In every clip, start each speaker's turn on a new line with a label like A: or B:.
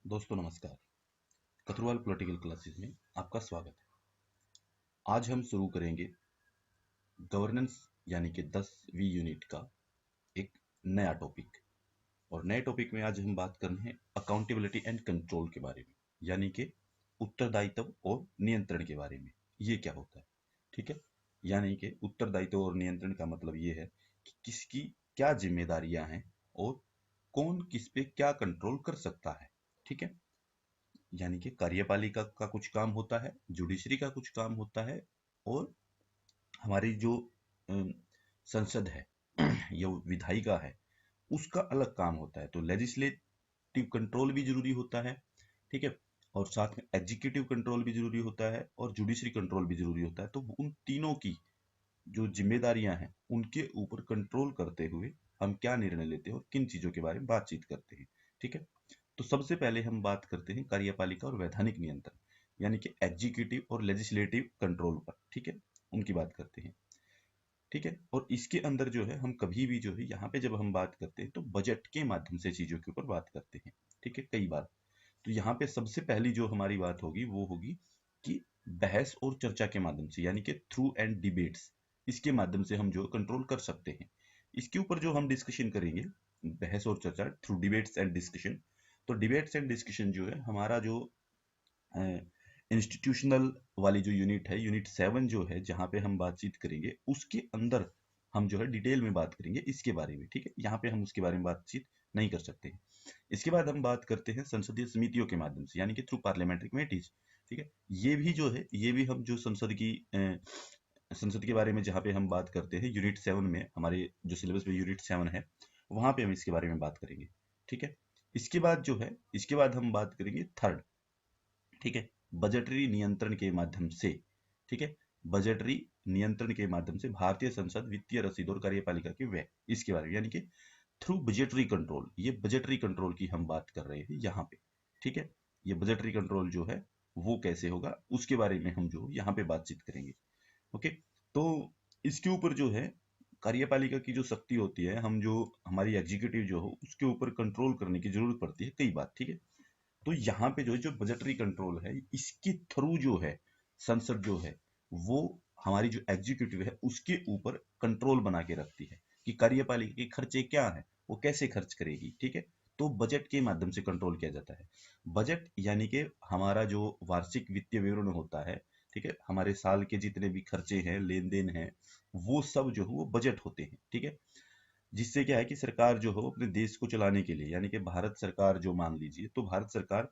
A: दोस्तों नमस्कार। कथुरवाल political classes में आपका स्वागत है। आज हम शुरू करेंगे गवर्नेंस यानी कि 10वीं यूनिट का एक नया टॉपिक। और नए टॉपिक में आज हम बात कर रहे हैं अकाउंटेबिलिटी एंड कंट्रोल के बारे में, यानी कि उत्तरदायित्व और नियंत्रण के बारे में। ये क्या होता है, ठीक है। यानी कि उत्तरदायित्व और नियंत्रण का मतलब ये है कि किसकी क्या जिम्मेदारियां हैं और कौन किस पे क्या कंट्रोल कर सकता है, ठीक है। यानी कि कार्यपालिका का कुछ काम होता है, जुडिशरी का कुछ काम होता है, और हमारी जो अम, संसद है या विधायिका है, उसका अलग काम होता है। तो लेजिस्लेटिव कंट्रोल भी जरूरी होता है, ठीक है। और साथ में एग्जीक्यूटिव कंट्रोल भी जरूरी होता है और जुडिशरी कंट्रोल भी जरूरी होता है। तो उन तीनों की जो जिम्मेदारियां हैं उनके ऊपर कंट्रोल करते हुए हम क्या निर्णय लेते हैं और किन चीजों के बारे में बातचीत करते हैं, ठीक है। तो सबसे पहले हम बात करते हैं कार्यपालिका और वैधानिक नियंत्रण, यानी कि एग्जीक्यूटिव और लेजिस्लेटिव कंट्रोल पर, ठीक है। उनकी बात करते हैं, ठीक है। और इसके अंदर जो है हम कभी भी जो है यहाँ पे जब हम बात करते हैं तो बजट के माध्यम से चीजों के ऊपर बात करते हैं, ठीक है, कई बार। तो यहाँ पे सबसे पहली जो हमारी बात होगी वो होगी कि बहस और चर्चा के माध्यम से, यानी कि थ्रू एंड डिबेट्स, इसके माध्यम से हम जो कंट्रोल कर सकते हैं। इसके ऊपर जो हम डिस्कशन करेंगे, बहस और चर्चा थ्रू डिबेट्स एंड डिस्कशन। तो डिबेट्स एंड डिस्कशन जो है हमारा जो इंस्टीट्यूशनल वाली जो यूनिट है, यूनिट 7 जो है, जहाँ पे हम बातचीत करेंगे उसके अंदर हम जो है डिटेल में बात करेंगे इसके बारे में, ठीक है। यहाँ पे हम उसके बारे में बातचीत नहीं कर सकते हैं। इसके बाद हम बात करते हैं संसदीय समितियों के माध्यम से, यानी कि थ्रू पार्लियामेंट्री कमेटीज, ठीक है। ये भी जो है, ये भी हम जो संसद के बारे में जहाँ पे हम बात करते हैं यूनिट 7 में, हमारे जो सिलेबस में यूनिट 7 है, वहां पे हम इसके बारे में बात करेंगे, ठीक है। इसके बाद जो है, इसके बाद हम बात करेंगे थर्ड, ठीक है, बजटरी नियंत्रण के माध्यम से, ठीक है। बजटरी नियंत्रण के माध्यम से भारतीय संसद वित्तीय रसीद और कार्यपालिका के व्यय, इसके बारे में, यानी कि थ्रू बजटरी कंट्रोल। ये बजटरी कंट्रोल की हम बात कर रहे हैं यहाँ पे, ठीक है। ये बजटरी कंट्रोल जो है वो कैसे होगा उसके बारे में हम जो यहाँ पे बातचीत करेंगे, ओके। तो इसके ऊपर जो है कार्यपालिका की जो शक्ति होती है, हम जो हमारी एग्जीक्यूटिव जो हो उसके ऊपर कंट्रोल करने की जरूरत पड़ती है कई बार, ठीक है। तो यहाँ पे जो है, जो बजटरी कंट्रोल है, इसके थ्रू जो है संसद जो है वो हमारी जो एग्जीक्यूटिव है उसके ऊपर कंट्रोल बना के रखती है कि कार्यपालिका के खर्चे क्या है, वो कैसे खर्च करेगी, ठीक है। तो बजट के माध्यम से कंट्रोल किया जाता है। बजट यानी कि हमारा जो वार्षिक वित्तीय विवरण होता है, ठीक है, हमारे साल के जितने भी खर्चे हैं, लेन देन है, वो सब जो है वो बजट होते हैं, ठीक है। जिससे क्या है कि सरकार जो हो अपने देश को चलाने के लिए, यानी कि भारत सरकार जो मान लीजिए, तो भारत सरकार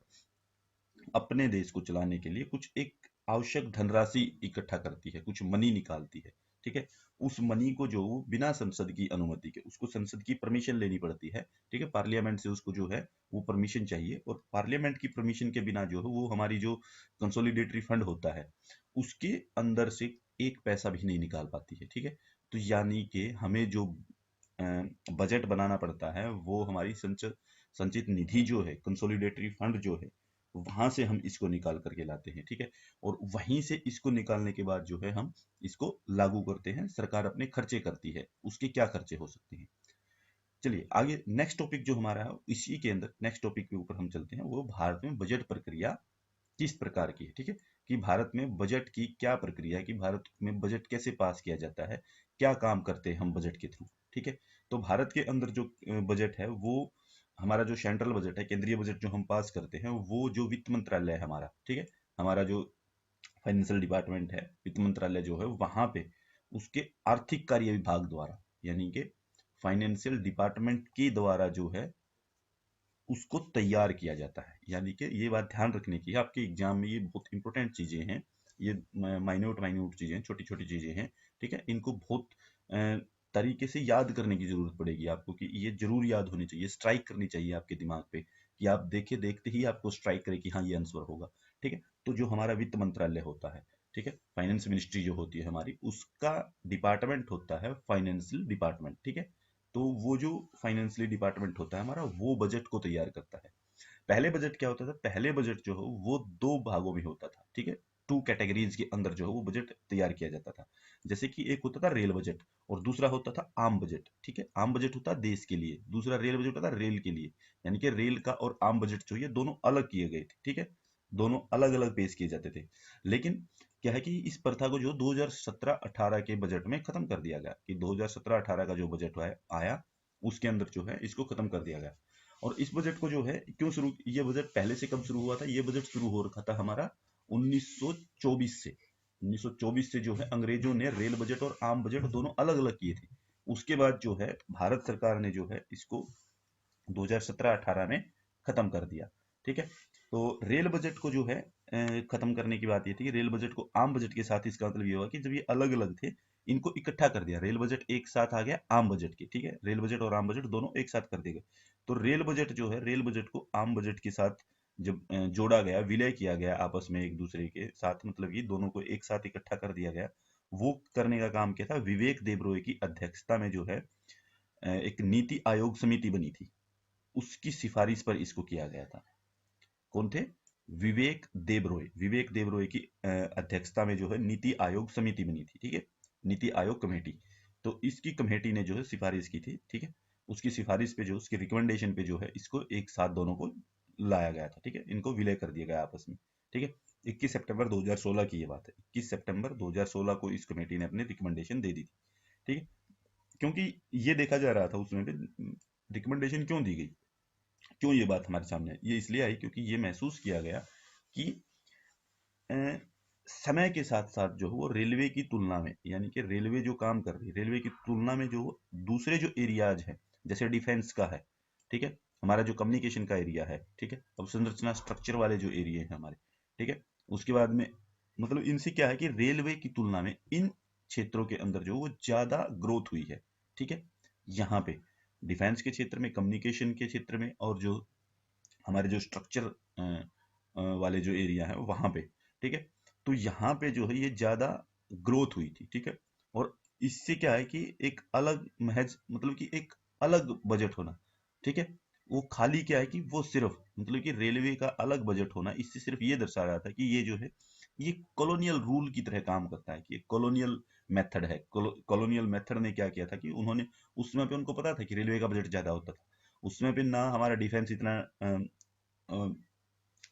A: अपने देश को चलाने के लिए कुछ एक आवश्यक धनराशि इकट्ठा करती है, कुछ मनी निकालती है, ठीक है। उस मनी को जो बिना संसद की अनुमति के, उसको संसद की परमिशन लेनी पड़ती है, ठीक है। पार्लियामेंट से उसको जो है वो परमिशन चाहिए, और पार्लियामेंट की परमिशन के बिना जो है वो हमारी जो कंसोलिडेटरी फंड होता है उसके अंदर से एक पैसा भी नहीं निकाल पाती है, ठीक है। तो यानी कि हमें जो बजट बनाना पड़ता है वो हमारी संचित निधि जो है, कंसोलिडेटरी फंड जो है, वहां से हम इसको निकाल करके लाते हैं, ठीक है। और वहीं से इसको निकालने के बाद जो है हम इसको लागू करते हैं, सरकार अपने खर्चे करती है, उसके क्या खर्चे हो सकते हैं। चलिए आगे नेक्स्ट टॉपिक जो हमारा है, इसी के अंदर नेक्स्ट टॉपिक के ऊपर हम चलते हैं, वो भारत में बजट प्रक्रिया किस प्रकार की है, ठीक है। कि भारत में बजट की क्या प्रक्रिया है, कि भारत में बजट कैसे पास किया जाता है, क्या काम करते हैं हम बजट के थ्रू, ठीक है। तो भारत के अंदर जो बजट है वो हमारा जो सेंट्रल बजट है, केंद्रीय बजट जो हम पास करते हैं, वो जो वित्त मंत्रालय है हमारा, ठीक है, हमारा जो फाइनेंशियल डिपार्टमेंट है, वित्त मंत्रालय जो है वहां पे उसके आर्थिक कार्य विभाग द्वारा, यानी कि फाइनेंशियल डिपार्टमेंट के द्वारा जो है उसको तैयार किया जाता है। यानी कि ये बात ध्यान रखने की है, आपके एग्जाम में ये बहुत इंपॉर्टेंट चीजें हैं, ये माइन्यूट माइन्यूट चीजें हैं, छोटी छोटी चीजें हैं, ठीक है। इनको बहुत तरीके से याद करने की जरूरत पड़ेगी आपको, कि ये जरूर याद होनी चाहिए, स्ट्राइक करनी चाहिए आपके दिमाग पे, कि आप देखे देखते ही आपको स्ट्राइक करे कि हाँ ये आंसर होगा, ठीक है। तो जो हमारा वित्त मंत्रालय होता है, ठीक है, फाइनेंस मिनिस्ट्री जो होती है हमारी, उसका डिपार्टमेंट होता है फाइनेंशियल डिपार्टमेंट, ठीक है। तो वो जो फाइनेंशियल डिपार्टमेंट होता है हमारा, वो बजट को तैयार करता है। पहले बजट क्या होता था, पहले बजट जो हो वो दो भागों में होता था, ठीक है। टू कैटेगरीज के अंदर जो है वो बजट तैयार किया जाता था। जैसे कि एक होता था रेल बजट और दूसरा होता था आम बजट। ठीक है, आम बजट होता है देश के लिए, दूसरा रेल बजट होता है रेल के लिए। यानी कि रेल का और आम बजट जो है दोनों अलग किए गए थे। ठीक है, दोनों अलग अलग पेश किए जाते थे। लेकिन क्या है कि इस प्रथा को जो 2017-18 के बजट में खत्म कर दिया गया, कि 2017-18 का जो बजट आया उसके अंदर जो है इसको खत्म कर दिया गया। और इस बजट को जो है क्यों शुरू, ये बजट पहले से कब शुरू हुआ था? ये बजट शुरू हो रखा था हमारा 1924 से। 1924 से जो है अंग्रेजों ने रेल बजट और आम बजट दोनों अलग अलग किए थे। उसके बाद जो है भारत सरकार ने जो है इसको 2017-18 में खत्म कर दिया। ठीक है, तो रेल बजट को जो है खत्म करने की बात ये थी कि रेल बजट को आम बजट के साथ, इसका मतलब ये हुआ कि जब ये अलग अलग थे इनको इकट्ठा कर दिया, रेल बजट एक साथ आ गया आम बजट के। ठीक है, रेल बजट और आम बजट दोनों एक साथ कर दिए गए। तो रेल बजट जो है, रेल बजट को आम बजट के साथ जब जोड़ा गया, विलय किया गया आपस में एक दूसरे के साथ, मतलब ये दोनों को एक साथ इकट्ठा कर दिया गया। वो करने का काम क्या था? विवेक देबरॉय की अध्यक्षता में जो है एक नीति आयोग समिति बनी थी, उसकी सिफारिश पर इसको किया गया था। कौन थे? विवेक देबरॉय। विवेक देबरॉय की अध्यक्षता में जो है नीति आयोग समिति बनी थी। ठीक है, नीति आयोग कमेटी। तो इसकी कमेटी ने जो है सिफारिश की थी। ठीक है, उसकी सिफारिश पे जो, उसकी रिकमेंडेशन पे जो है इसको एक साथ दोनों को लाया गया था। ठीक है, इनको विलय कर दिया गया आपस में। ठीक है, 21 सितंबर 2016 की ये बात है। 21 सितंबर 2016 को इस कमेटी ने अपनी रिकमेंडेशन दे दी थी। ठीक है, क्योंकि ये देखा जा रहा था उसमें पे रिकमेंडेशन क्यों दी गई, क्यों ये बात हमारे सामने आई? ये इसलिए आई क्योंकि ये महसूस किया गया कि अ, समय के साथ साथ जो है वो रेलवे की तुलना में, यानी कि रेलवे जो काम कर रही है, रेलवे की तुलना में जो दूसरे जो एरियाज हैं, जैसे डिफेंस का है, ठीक है, हमारा जो कम्युनिकेशन का एरिया है, ठीक है, अब संरचना स्ट्रक्चर वाले जो एरिया हैं हमारे, ठीक है, उसके बाद में मतलब इनसे क्या है कि रेलवे की तुलना में इन क्षेत्रों के अंदर जो वो ज्यादा ग्रोथ हुई है। ठीक है, यहाँ पे डिफेंस के क्षेत्र में, कम्युनिकेशन के क्षेत्र में, और जो हमारे जो स्ट्रक्चर वाले जो एरिया है वहां पे। ठीक है, तो यहाँ पे जो है ये ज्यादा ग्रोथ हुई थी। ठीक है, और इससे क्या है कि एक अलग महज मतलब कि एक अलग बजट होना। ठीक है, वो खाली क्या है कि वो सिर्फ मतलब कि रेलवे का अलग बजट होना, इससे सिर्फ ये दर्शा रहा था कि ये जो है ये कॉलोनियल रूल की तरह काम करता है, कि ये कॉलोनियल मेथड है। कॉलोनियल मेथड ने क्या किया था कि उन्होंने उस समय पे उनको पता था कि रेलवे का बजट ज्यादा होता था। उस समय पे ना हमारा डिफेंस इतना अ,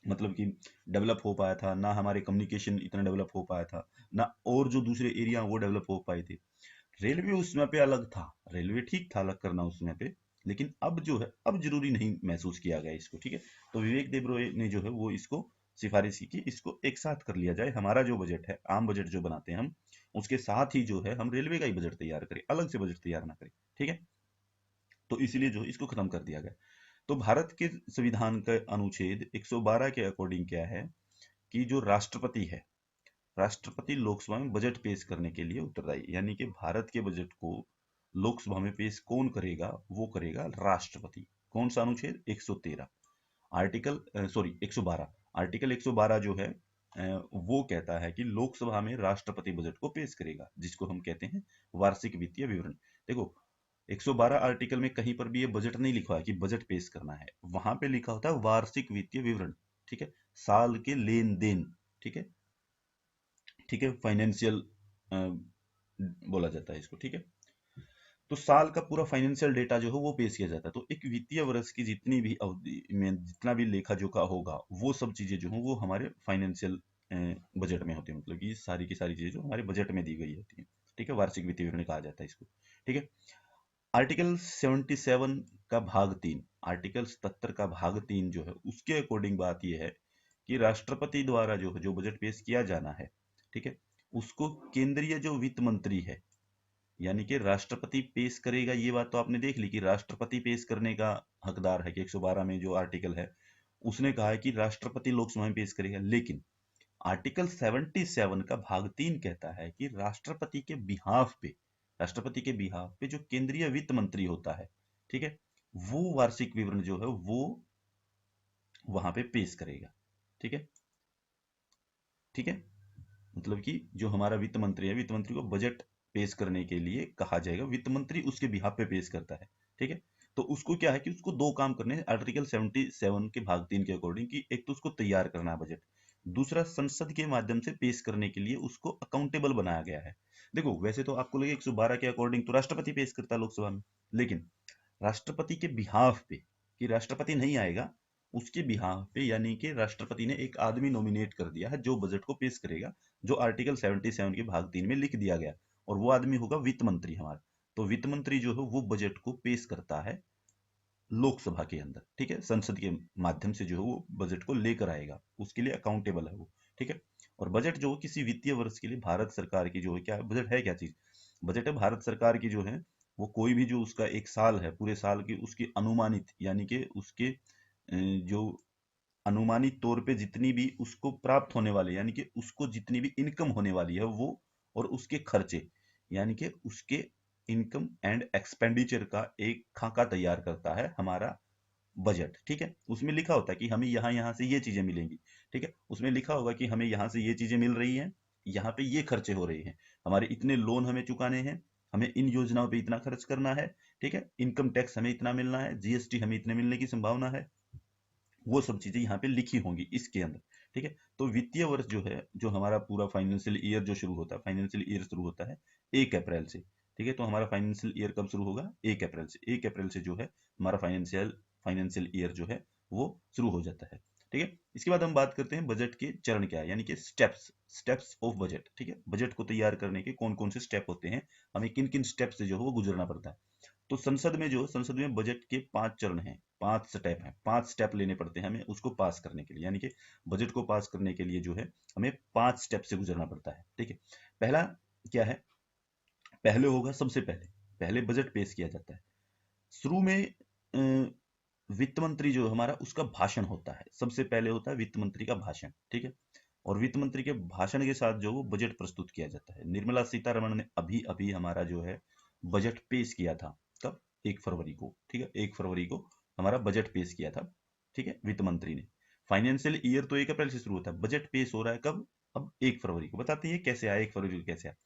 A: मतलब कि डेवलप हो पाया था, ना हमारे कम्युनिकेशन इतना डेवलप हो पाया था, ना और जो दूसरे एरिया वो डेवलप हो पाए थे। रेलवे उस समय पे अलग था, रेलवे ठीक था अलग करना उस समय पे, लेकिन अब जो है अब जरूरी नहीं महसूस किया गया इसको। ठीक है, तो विवेक देबरॉय ने जो है वो इसको सिफारिश की कि इसको एक साथ कर लिया जाए, हमारा जो बजट है, आम बजट जो बनाते हैं हम, उसके साथ ही जो है हम रेलवे का ही बजट तैयार करें, अलग से बजट तैयार ना करें। ठीक है, तो इसीलिए जो है इसको खत्म कर दिया गया। तो भारत के संविधान का अनुच्छेद 112 के अकॉर्डिंग क्या है कि जो राष्ट्रपति है, राष्ट्रपति लोकसभा में बजट पेश करने के लिए उत्तरदायी, यानी कि भारत के बजट को लोकसभा में पेश कौन करेगा? वो करेगा राष्ट्रपति। कौन सा अनुच्छेद? 113 आर्टिकल, सॉरी 112, आर्टिकल 112 जो है वो कहता है कि लोकसभा में राष्ट्रपति बजट को पेश करेगा, जिसको हम कहते हैं वार्षिक वित्तीय विवरण। देखो, 112 आर्टिकल में कहीं पर भी ये बजट नहीं लिखा है कि बजट पेश करना है, वहां पे लिखा होता है वार्षिक वित्तीय विवरण। ठीक है, साल के लेन देन। ठीक है, ठीक है, फाइनेंशियल बोला जाता है इसको। ठीक है, तो साल का पूरा फाइनेंशियल डेटा जो है वो पेश किया जाता है। तो एक वित्तीय वर्ष की जितनी भी अवधि में जितना भी लेखा जोखा होगा, वो सब चीजें जो है वो हमारे फाइनेंशियल बजट में होती है, मतलब कि सारी की सारी चीजें जो हमारे बजट में दी गई होती है। ठीक है, वार्षिक वित्तीय विवरण कहा जाता है इसको। ठीक है, आर्टिकल 77 का भाग 3, आर्टिकल 77 का भाग 3 जो है उसके अकॉर्डिंग बात यह है कि राष्ट्रपति द्वारा जो है जो बजट पेश किया जाना है, ठीक है, उसको केंद्रीय जो वित्त मंत्री है, यानी कि राष्ट्रपति पेश करेगा। ये बात तो आपने देख ली कि राष्ट्रपति पेश करने का हकदार है, कि 112 में जो आर्टिकल है उसने कहा है कि राष्ट्रपति लोकसभा में पेश करेगा। लेकिन आर्टिकल 77 का भाग 3 कहता है कि राष्ट्रपति के बिहाफ पे जो केंद्रीय वित्त मंत्री होता है, ठीक है, वो वार्षिक विवरण जो है वो वहां पे पेश करेगा। ठीक है, ठीक है, मतलब कि जो हमारा वित्त मंत्री है, वित्त मंत्री को बजट पेश करने के लिए कहा जाएगा, वित्त मंत्री उसके बिहाफ पे पेश करता है। ठीक है, तो उसको क्या है कि उसको दो काम करने हैं आर्टिकल 77 के भाग 3 के अकॉर्डिंग, कि एक तो उसको तैयार करना है बजट, दूसरा संसद के माध्यम से पेश करने के लिए उसको अकाउंटेबल बनाया गया है। देखो वैसे तो आपको लगे 112 के अकॉर्डिंग तो राष्ट्रपति पेश करता है लोकसभा में, लेकिन राष्ट्रपति के बिहाफ पे, कि राष्ट्रपति नहीं आएगा, उसके बिहाफ पे यानी कि राष्ट्रपति ने एक आदमी नॉमिनेट कर दिया है जो बजट को पेश करेगा, जो आर्टिकल 77 के भाग 3 में लिख दिया गया, और वो आदमी होगा वित्त मंत्री हमारा। तो वित्त मंत्री जो है वो बजट को पेश करता है लोकसभा के अंदर, ठीक है, संसद के माध्यम से जो है वो बजट को लेकर आएगा, उसके लिए अकाउंटेबल है वो, ठीक है। और बजट जो किसी वित्तीय वर्ष के लिए भारत सरकार की जो है, क्या बजट है, क्या चीज, बजट है भारत सरकार की जो है वो कोई भी जो उसका एक साल है, पूरे साल की उसकी अनुमानित यानी कि उसके जो अनुमानित तौर पे जितनी भी उसको प्राप्त होने वाले यानी कि उसको जितनी भी इनकम होने वाली है वो, और उसके खर्चे यानी कि उसके इनकम एंड एक्सपेंडिचर का एक खाका तैयार करता है हमारा बजट, ठीक है। उसमें लिखा होता है कि हमें यहाँ यहाँ से ये चीजें मिलेंगी, ठीक है, उसमें लिखा होगा कि हमें यहाँ से ये चीजें मिल रही हैं, यहाँ पे ये खर्चे हो रहे हैं, हमारे इतने लोन हमें चुकाने हैं, हमें इन योजनाओं पे इतना खर्च करना है, ठीक है, इनकम टैक्स हमें इतना मिलना है, जीएसटी हमें इतने मिलने की संभावना है, वो सब चीजें यहाँ पे लिखी होंगी इसके अंदर, ठीक है। तो वित्तीय वर्ष जो है, जो हमारा पूरा फाइनेंशियल ईयर जो शुरू होता है, फाइनेंशियल ईयर शुरू होता है 1 अप्रैल से, ठीक है। तो हमारा फाइनेंशियल ईयर कब शुरू होगा, 1 अप्रैल से, 1 अप्रैल से जो है हमारा फाइनेंशियल फाइनेंशियल ईयर जो है वो शुरू हो जाता है, ठीक है। इसके बाद हम बात करते हैं बजट के चरण क्या है, यानी कि स्टेप्स, स्टेप्स ऑफ बजट, ठीक है। बजट को तैयार करने के कौन कौन से स्टेप होते हैं, हमें किन किन स्टेप से जो है वो गुजरना पड़ता है। तो संसद में जो है, संसद में बजट के 5 चरण हैं, 5 स्टेप हैं, 5 स्टेप लेने पड़ते हैं हमें उसको पास करने के लिए, यानी कि बजट को पास करने के लिए जो है हमें 5 स्टेप से गुजरना पड़ता है, ठीक है। पहला क्या है, पहले होगा, सबसे पहले पहले बजट पेश किया जाता है, शुरू में वित्त मंत्री जो हमारा उसका भाषण होता है, सबसे पहले होता है वित्त मंत्री का भाषण, ठीक है। और वित्त मंत्री के भाषण के साथ जो वो बजट प्रस्तुत किया जाता है। निर्मला सीतारमण ने अभी अभी हमारा जो है बजट पेश किया था, कब, 1 फरवरी को, ठीक है, 1 फरवरी को हमारा बजट पेश किया था, ठीक है, वित्त मंत्री ने। फाइनेंशियल ईयर तो 1 अप्रैल से शुरू होता है, बजट पेश हो रहा है कब, अब 1 फरवरी को। बताते हैं कैसे आया, 1 फरवरी को कैसे आया।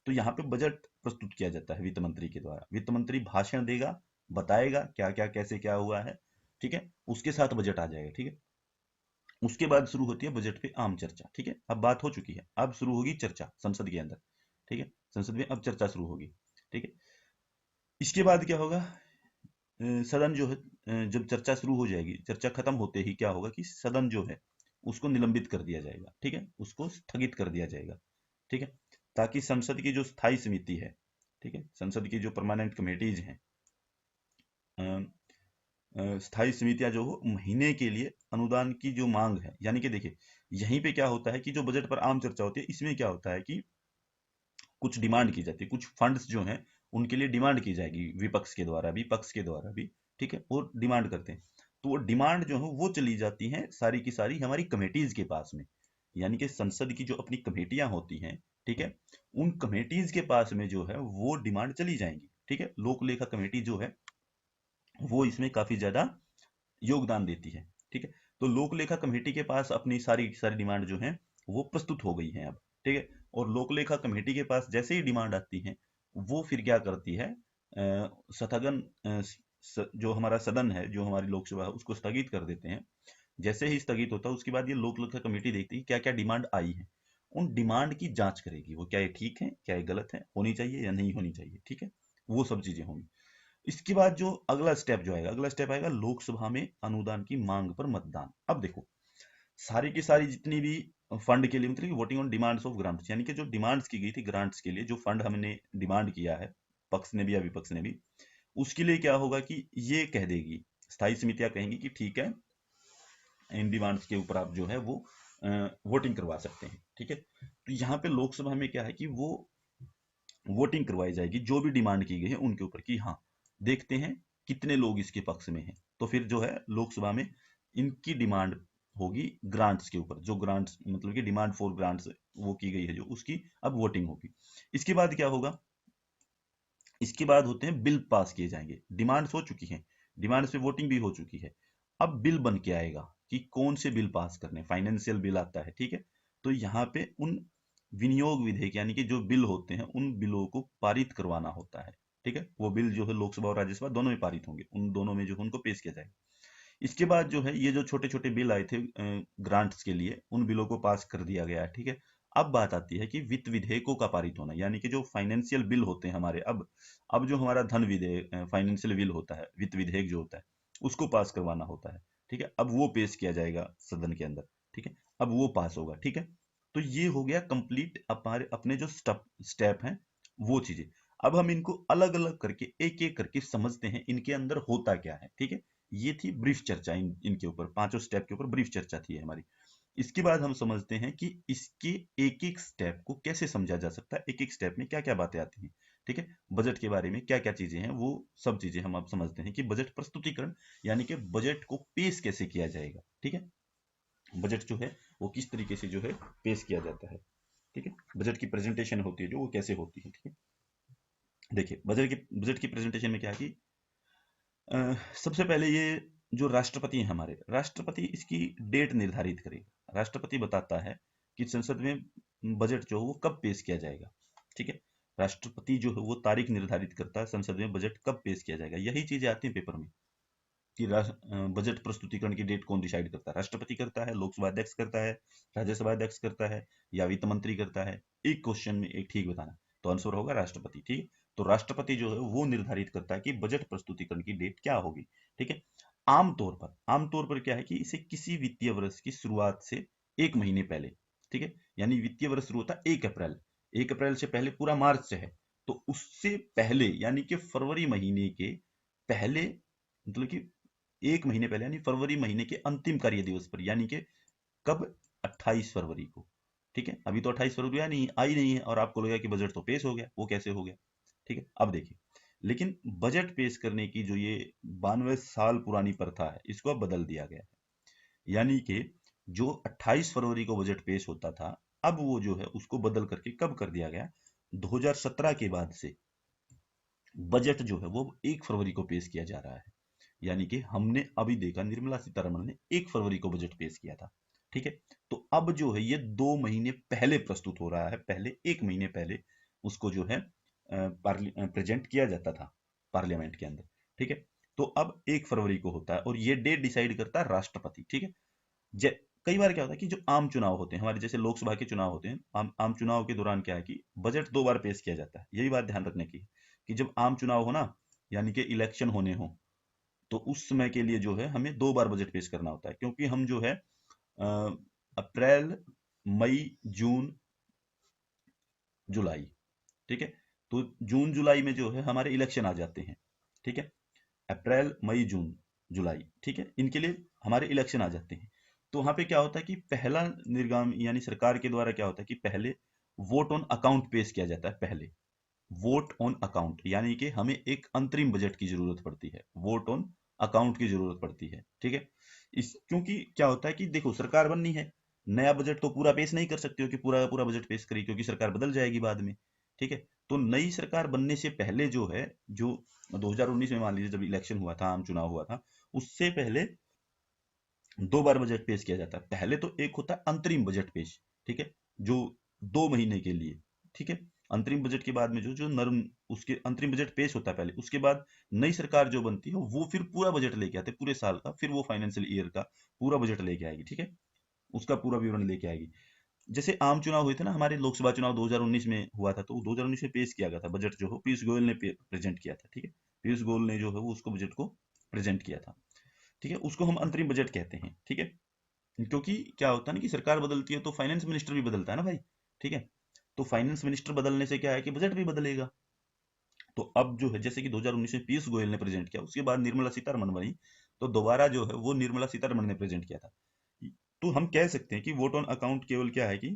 A: तो यहाँ पे बजट प्रस्तुत किया जाता है वित्त मंत्री के द्वारा, वित्त मंत्री भाषण देगा, बताएगा क्या क्या कैसे क्या हुआ है, ठीक है, उसके साथ बजट आ जाएगा, ठीक है। उसके बाद शुरू होती है बजट पे आम चर्चा, ठीक है, अब बात हो चुकी है, अब शुरू होगी चर्चा संसद के अंदर, ठीक है, संसद में अब चर्चा शुरू होगी, ठीक है। इसके बाद क्या होगा, सदन जो है, जब चर्चा शुरू हो जाएगी, चर्चा खत्म होते ही क्या होगा कि सदन जो है उसको निलंबित कर दिया जाएगा, ठीक है, उसको स्थगित कर दिया जाएगा, ठीक है, ताकि संसद की जो स्थायी समिति है, ठीक है, संसद की जो परमानेंट कमेटीज हैं, स्थायी समितियां जो हो महीने के लिए अनुदान की जो मांग है, यानी कि देखिए यहीं पे क्या होता है कि जो बजट पर आम चर्चा होती है, इसमें क्या होता है कि कुछ डिमांड की जाती है, कुछ फंड्स जो हैं उनके लिए डिमांड की जाएगी, विपक्ष के द्वारा भी पक्ष के द्वारा भी, ठीक है, वो डिमांड करते हैं। तो वो डिमांड जो है वो चली जाती है सारी की सारी हमारी कमेटीज के पास में, यानी कि संसद की जो अपनी कमेटियां होती हैं, ठीक है, उन कमेटीज के पास में जो है वो डिमांड चली जाएंगी, ठीक है। लोक लेखा कमेटी जो है वो इसमें काफी ज्यादा योगदान देती है, ठीक है। तो लोक लेखा कमेटी के पास अपनी सारी सारी डिमांड जो है वो प्रस्तुत हो गई है अब, ठीक है। और लोक लेखा कमेटी के पास जैसे ही डिमांड आती है वो फिर क्या करती है, स्थगन जो हमारा सदन है, जो हमारी लोकसभा है, उसको स्थगित कर देते हैं। जैसे ही स्थगित होता है उसके बाद ये लोक लेखा कमेटी देखती है क्या क्या डिमांड आई है, उन डिमांड की जांच करेगी, वो क्या ये ठीक है, क्या ये गलत है, होनी चाहिए या नहीं होनी चाहिए, ठीक है, वो सब चीजें होंगी। इसके बाद जो अगला स्टेप जो आएगा, अगला स्टेप आएगा लोकसभा में अनुदान की मांग पर मतदान। अब देखो सारी की सारी जितनी भी फंड के लिए, मतलब कि voting on demands of grants, यानी कि जो डिमांड्स की गई थी ग्रांट्स के लिए, जो फंड हमने डिमांड किया है, पक्ष ने भी या विपक्ष ने भी, उसके लिए क्या होगा कि ये कह देगी, स्थायी समितियां कहेंगी कि ठीक है, इन डिमांड्स के ऊपर आप जो है वो वोटिंग करवा सकते हैं, ठीक है। तो यहाँ पे लोकसभा में क्या है कि वो वोटिंग करवाई जाएगी जो भी डिमांड की गई है उनके ऊपर, कि हाँ देखते हैं कितने लोग इसके पक्ष में हैं। तो फिर जो है लोकसभा में इनकी डिमांड होगी ग्रांट्स के ऊपर, जो ग्रांट्स मतलब कि डिमांड फॉर ग्रांट्स वो की गई है जो, उसकी अब वोटिंग होगी। इसके बाद क्या होगा, इसके बाद होते हैं बिल पास किए जाएंगे, डिमांड्स हो चुकी हैं, डिमांड्स पे वोटिंग भी हो चुकी है, अब बिल बन के आएगा कि कौन से बिल पास करने, फाइनेंशियल बिल आता है, ठीक है। तो यहाँ पे उन विनियोग विधेयक यानी कि जो बिल होते हैं उन बिलों को पारित करवाना होता है, ठीक है। वो बिल जो है लोकसभा और राज्यसभा दोनों में पारित होंगे, उन दोनों में जो है उनको पेश किया जाएगा। इसके बाद जो है ये जो छोटे छोटे बिल आए थे ग्रांट्स के लिए, उन बिलों को पास कर दिया गया है। ठीक है, अब बात आती है कि वित्त विधेयकों का पारित होना, यानी कि जो फाइनेंशियल बिल होते हैं हमारे, अब जो हमारा धन विधेयक फाइनेंशियल बिल होता है, वित्त विधेयक जो होता है, उसको पास करवाना होता है। ठीक है, अब वो पेश किया जाएगा सदन के अंदर। ठीक है, अब वो पास होगा। ठीक है, तो ये हो गया कंप्लीट हमारे अपने जो स्टेप हैं वो चीजें। अब हम इनको अलग अलग करके एक एक करके समझते हैं इनके अंदर होता क्या है। ठीक है, ये थी ब्रीफ चर्चा, इनके ऊपर पांचों स्टेप के ऊपर ब्रीफ चर्चा थी हमारी। इसके बाद हम समझते हैं कि इसके एक एक स्टेप को कैसे समझा जा सकता है, एक एक स्टेप में क्या क्या बातें आती हैं। ठीक है, बजट के बारे में क्या क्या चीजें हैं, वो सब चीजें हम अब समझते हैं कि बजट प्रस्तुतिकरण, यानी कि बजट को पेश कैसे किया जाएगा। ठीक है, बजट जो है वो किस तरीके से जो है पेश किया जाता है। ठीक है, बजट की प्रेजेंटेशन होती है जो, वो कैसे होती है। ठीक है, देखिए बजट की प्रेजेंटेशन में क्या है कि सबसे पहले ये जो राष्ट्रपति हैं हमारे, राष्ट्रपति इसकी डेट निर्धारित करेगा। राष्ट्रपति बताता है कि संसद में बजट जो है वो कब पेश किया जाएगा। ठीक है, राष्ट्रपति जो है वो तारीख निर्धारित करता है संसद में बजट कब पेश किया जाएगा। यही चीजें आती हैं पेपर में कि बजट प्रस्तुतिकरण की डेट कौन डिसाइड करता है, राष्ट्रपति करता है, लोकसभा अध्यक्ष करता है, राज्यसभा अध्यक्ष करता है, या वित्त मंत्री करता है। एक क्वेश्चन में एक ठीक बताना, तो आंसर होगा राष्ट्रपति। ठीक है, तो राष्ट्रपति जो है वो निर्धारित करता है कि बजट प्रस्तुतिकरण की डेट क्या होगी। ठीक है, आमतौर पर क्या है कि इसे किसी वित्तीय वर्ष की शुरुआत से एक महीने पहले, ठीक है, यानी वित्तीय वर्ष शुरू होता है 1 अप्रैल, 1 अप्रैल से पहले पूरा मार्च से है, तो उससे पहले यानी कि फरवरी महीने के पहले, मतलब कि एक महीने पहले यानी फरवरी महीने के अंतिम कार्य दिवस पर, यानी कि कब, 28 फरवरी को। ठीक है, अभी तो 28 फरवरी आई नहीं है और आपको लगेगा कि बजट तो पेश हो गया, वो कैसे हो गया। ठीक है, अब देखिए, लेकिन बजट पेश करने की जो ये 92 साल पुरानी प्रथा है, इसको अब बदल दिया गया है। यानी कि जो 28 फरवरी को बजट पेश होता था, अब वो जो है उसको बदल करके कब कर दिया गया, 2017 के बाद से बजट जो है वो 1 फरवरी को पेश किया जा रहा है। यानी कि हमने अभी देखा निर्मला सीतारमण ने 1 फरवरी को बजट पेश किया था। ठीक है, तो अब जो है ये 2 महीने पहले प्रस्तुत हो रहा है, पहले 1 महीने पहले उसको जो है प्रेजेंट किया जाता था पार्लियामेंट के अंदर। ठीक है, तो अब 1 फरवरी को होता है और ये डेट डिसाइड करता है राष्ट्रपति। ठीक है, कई बार क्या होता है कि जो आम चुनाव होते हैं हमारे, जैसे लोकसभा के चुनाव होते हैं, आम चुनाव के दौरान क्या है कि बजट 2 बार पेश किया जाता है। यही बात ध्यान रखने की है कि जब आम चुनाव हो ना, यानी कि इलेक्शन होने हो, तो उस समय के लिए जो है हमें 2 बार बजट पेश करना होता है, क्योंकि हम जो है अप्रैल, मई, जून, जुलाई, ठीक है, तो जून जुलाई में जो है हमारे इलेक्शन आ जाते हैं। ठीक है, अप्रैल, मई, जून, जुलाई, ठीक है, इनके लिए हमारे इलेक्शन आ जाते हैं। तो वहां पे क्या होता है कि पहला निर्गम, यानी सरकार के द्वारा क्या होता है कि पहले वोट ऑन अकाउंट पेश किया जाता है। पहले वोट ऑन अकाउंट, यानी कि हमें एक अंतरिम बजट की जरूरत पड़ती है, वोट ऑन अकाउंट की जरूरत पड़ती है। ठीक है, इस क्योंकि क्या होता है कि देखो सरकार बननी है, नया बजट तो पूरा पेश नहीं कर सकते हो कि पूरा का पूरा बजट पेश करी, क्योंकि सरकार बदल जाएगी बाद में। ठीक है, तो नई सरकार बनने से पहले जो है, जो 2019 में मान लीजिए जब इलेक्शन हुआ था, आम चुनाव हुआ था, उससे पहले 2 बार बजट पेश किया जाता है। पहले तो एक होता है अंतरिम बजट पेश, ठीक है, जो 2 महीने के लिए। ठीक है, अंतरिम बजट के बाद में जो जो नर्म उसके अंतरिम बजट पेश होता है पहले, उसके बाद नई सरकार जो बनती है वो फिर पूरा बजट लेके आते हैं, पूरे साल का, फिर वो फाइनेंशियल ईयर का पूरा बजट लेके आएगी। ठीक है, उसका पूरा विवरण लेके आएगी। जैसे आम चुनाव हुए थे ना हमारे, लोकसभा चुनाव 2019 में हुआ था, तो 2019 में पेश किया गया था बजट, जो हो पीयूष गोयल ने प्रेजेंट किया था। ठीक है, पीयूष गोयल ने जो है वो उसको बजट को प्रेजेंट किया था। ठीक है, उसको हम अंतरिम बजट कहते हैं। ठीक है, क्योंकि क्या होता है ना कि सरकार बदलती है तो फाइनेंस मिनिस्टर भी बदलता है ना भाई। ठीक है, तो फाइनेंस मिनिस्टर बदलने से क्या है कि बजट भी बदलेगा। तो अब जो है जैसे कि 2019 में पीयूष गोयल ने प्रेजेंट किया, उसके बाद निर्मला सीतारमण बनी, तो दोबारा जो है वो निर्मला सीतारमण ने प्रेजेंट किया था। तो हम कह सकते हैं कि वोट ऑन अकाउंट केवल क्या है कि,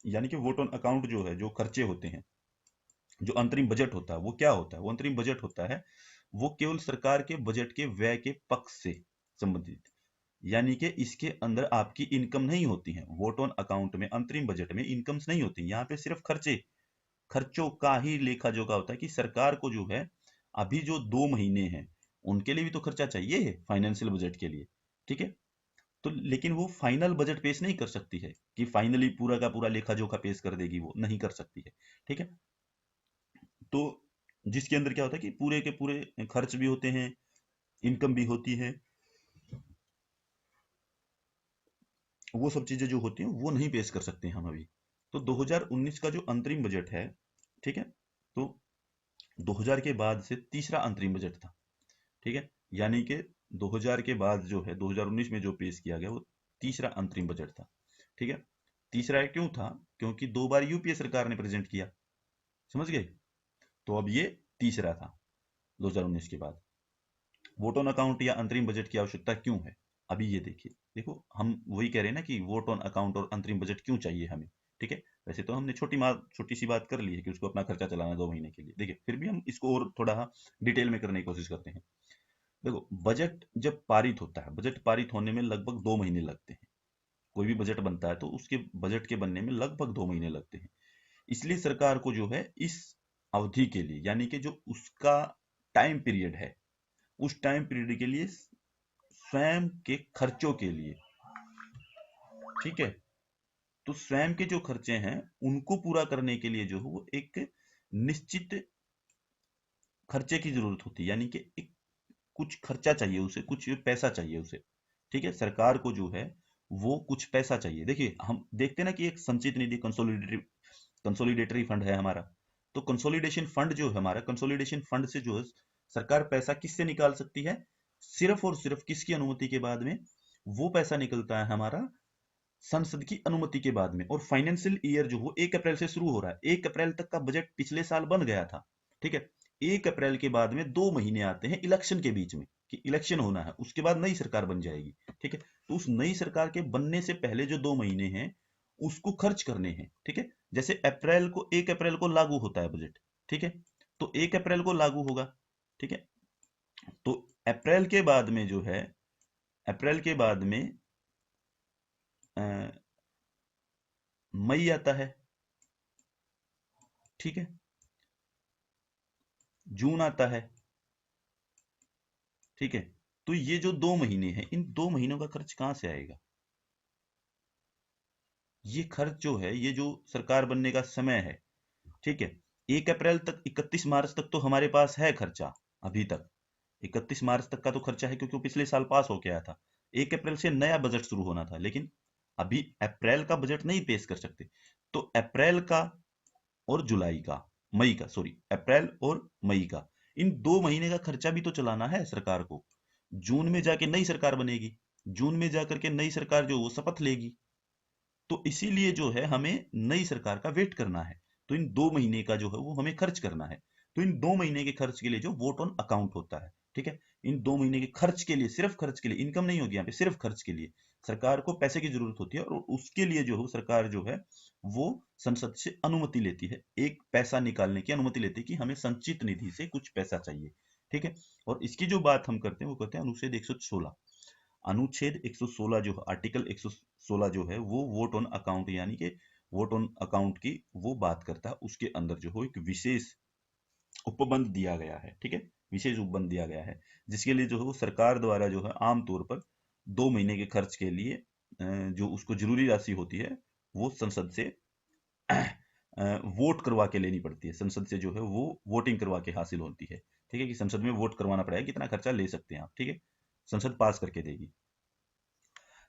A: यानी कि वोट ऑन अकाउंट जो है, जो खर्चे होते हैं, जो अंतरिम बजट होता है वो क्या होता है, वो अंतरिम बजट होता है, वो केवल सरकार के बजट के व्यय के पक्ष से संबंधित, यानी कि इसके अंदर आपकी इनकम नहीं होती है। वोट ऑन अकाउंट में, अंतरिम बजट में इनकम्स नहीं होती, यहाँ पे सिर्फ खर्चों का ही लेखा जोखा होता है कि सरकार को जो है अभी जो 2 महीने हैं उनके लिए भी तो खर्चा चाहिए फाइनेंशियल बजट के लिए। ठीक है, तो लेकिन वो फाइनल बजट पेश नहीं कर सकती है कि फाइनली पूरा का पूरा लेखा जोखा पेश कर देगी, वो नहीं कर सकती है। ठीक है, तो जिसके अंदर क्या होता है कि पूरे के पूरे खर्च भी होते हैं, इनकम भी होती है, वो सब चीजें जो होती हैं वो नहीं पेश कर सकते हम अभी। तो 2019 का जो अंतरिम बजट है, ठीक है, तो 2000 के बाद से तीसरा अंतरिम बजट था, ठीक है, यानी कि 2000 के बाद जो है 2019 में जो पेश किया गया वो तीसरा अंतरिम बजट था, ठीक है। तीसरा क्यों था? क्योंकि 2 बार यूपीए सरकार ने प्रेजेंट किया, समझ गए? तो अब ये तीसरा था 2019 के बाद। वोट ऑन अकाउंट या अंतरिम बजट की आवश्यकता क्यों है? अभी ये देखिए, देखो हम वही कह रहे हैं ना कि वोट ऑन अकाउंट और अंतरिम बजट क्यों चाहिए हमें, ठीक है। वैसे तो हमने छोटी सी बात कर ली है कि उसको अपना खर्चा चलाना है 2 महीने के लिए, देखिए फिर भी हम इसको और थोड़ा डिटेल में करने की कोशिश करते हैं। देखो, बजट जब पारित होता है, बजट पारित होने में लगभग 2 महीने लगते हैं। कोई भी बजट बनता है तो उसके बजट के बनने में लगभग 2 महीने लगते हैं। इसलिए सरकार को जो है इस अवधि के लिए, यानी कि जो उसका टाइम पीरियड है, उस टाइम पीरियड के लिए स्वयं के खर्चों के लिए, ठीक है, तो स्वयं के जो खर्चे हैं उनको पूरा करने के लिए जो है वो एक निश्चित खर्चे की जरूरत होती है, यानी कि एक कुछ खर्चा चाहिए उसे, कुछ पैसा चाहिए उसे, ठीक है। सरकार को जो है वो कुछ पैसा चाहिए। देखिए हम देखते हैं ना कि एक संचित निधि, कंसोलिडेटरी फंड है हमारा। तो कंसोलिडेशन फंड जो है हमारा, कंसोलिडेशन फंड से जो है सरकार पैसा किससे निकाल सकती है? सिर्फ और सिर्फ किसकी अनुमति के बाद में? वो पैसा निकलता है हमारा संसद की अनुमति के बाद में। और फाइनेंशियल ईयर जो वो 1 अप्रैल से शुरू हो रहा है, 1 अप्रैल तक का बजट पिछले साल बन गया था, ठीक है। 1 अप्रैल के बाद में 2 महीने आते हैं इलेक्शन के बीच में, कि इलेक्शन होना है, उसके बाद नई सरकार बन जाएगी, ठीक है। तो उस नई सरकार के बनने से पहले जो 2 महीने हैं उसको खर्च करने हैं, ठीक है। जैसे अप्रैल को 1 अप्रैल को लागू होता है बजट, ठीक है, तो 1 अप्रैल को लागू होगा, ठीक है। तो अप्रैल के बाद में जो है, अप्रैल के बाद में अ, मई आता है, ठीक है, जून आता है, ठीक है। तो ये जो 2 महीने हैं, इन 2 महीनों का खर्च कहां से आएगा? ये खर्च जो है, ये जो सरकार बनने का समय है, ठीक है, 1 अप्रैल तक, 31 मार्च तक तो हमारे पास है खर्चा अभी तक। 31 मार्च तक का तो खर्चा है क्योंकि वो पिछले साल पास हो गया था। 1 अप्रैल से नया बजट शुरू होना था, लेकिन अभी अप्रैल का बजट नहीं पेश कर सकते। तो अप्रैल का और जुलाई का, मई का, सॉरी, अप्रैल और मई का, इन 2 महीने का खर्चा भी तो चलाना है सरकार को। जून में जाके नई सरकार बनेगी, जून में जाकर के नई सरकार जो वो शपथ लेगी। तो इसीलिए जो है हमें नई सरकार का वेट करना है। तो इन 2 महीने का जो है वो हमें खर्च करना है। तो इन 2 महीने के खर्च के लिए जो वोट ऑन अकाउंट होता है, ठीक है, इन 2 महीने के खर्च के लिए, सिर्फ खर्च के लिए, इनकम नहीं होगी यहाँ पे, सिर्फ खर्च के लिए सरकार को पैसे की जरूरत होती है। और उसके लिए जो है सरकार जो है वो संसद से अनुमति लेती है, एक पैसा निकालने की अनुमति लेती है कि हमें संचित निधि से कुछ पैसा चाहिए, ठीक है। और इसकी जो बात हम करते हैं वो करते हैं अनुच्छेद 116, अनुच्छेद 116 जो है, आर्टिकल 116 जो है वो वोट ऑन अकाउंट, यानी कि वोट ऑन अकाउंट की वो बात करता है। उसके अंदर जो है एक विशेष उपबंध दिया गया है, ठीक है, विशेष उपबंध दिया गया है, जिसके लिए जो है वो सरकार द्वारा जो है आमतौर पर 2 महीने के खर्च के लिए जो उसको जरूरी राशि होती है वो संसद से वोट करवा के लेनी पड़ती है। संसद से जो है वो वोटिंग करवा के हासिल होती है, ठीक है, कि संसद में वोट करवाना पड़ेगा कितना खर्चा ले सकते हैं आप, ठीक है, संसद पास करके देगी।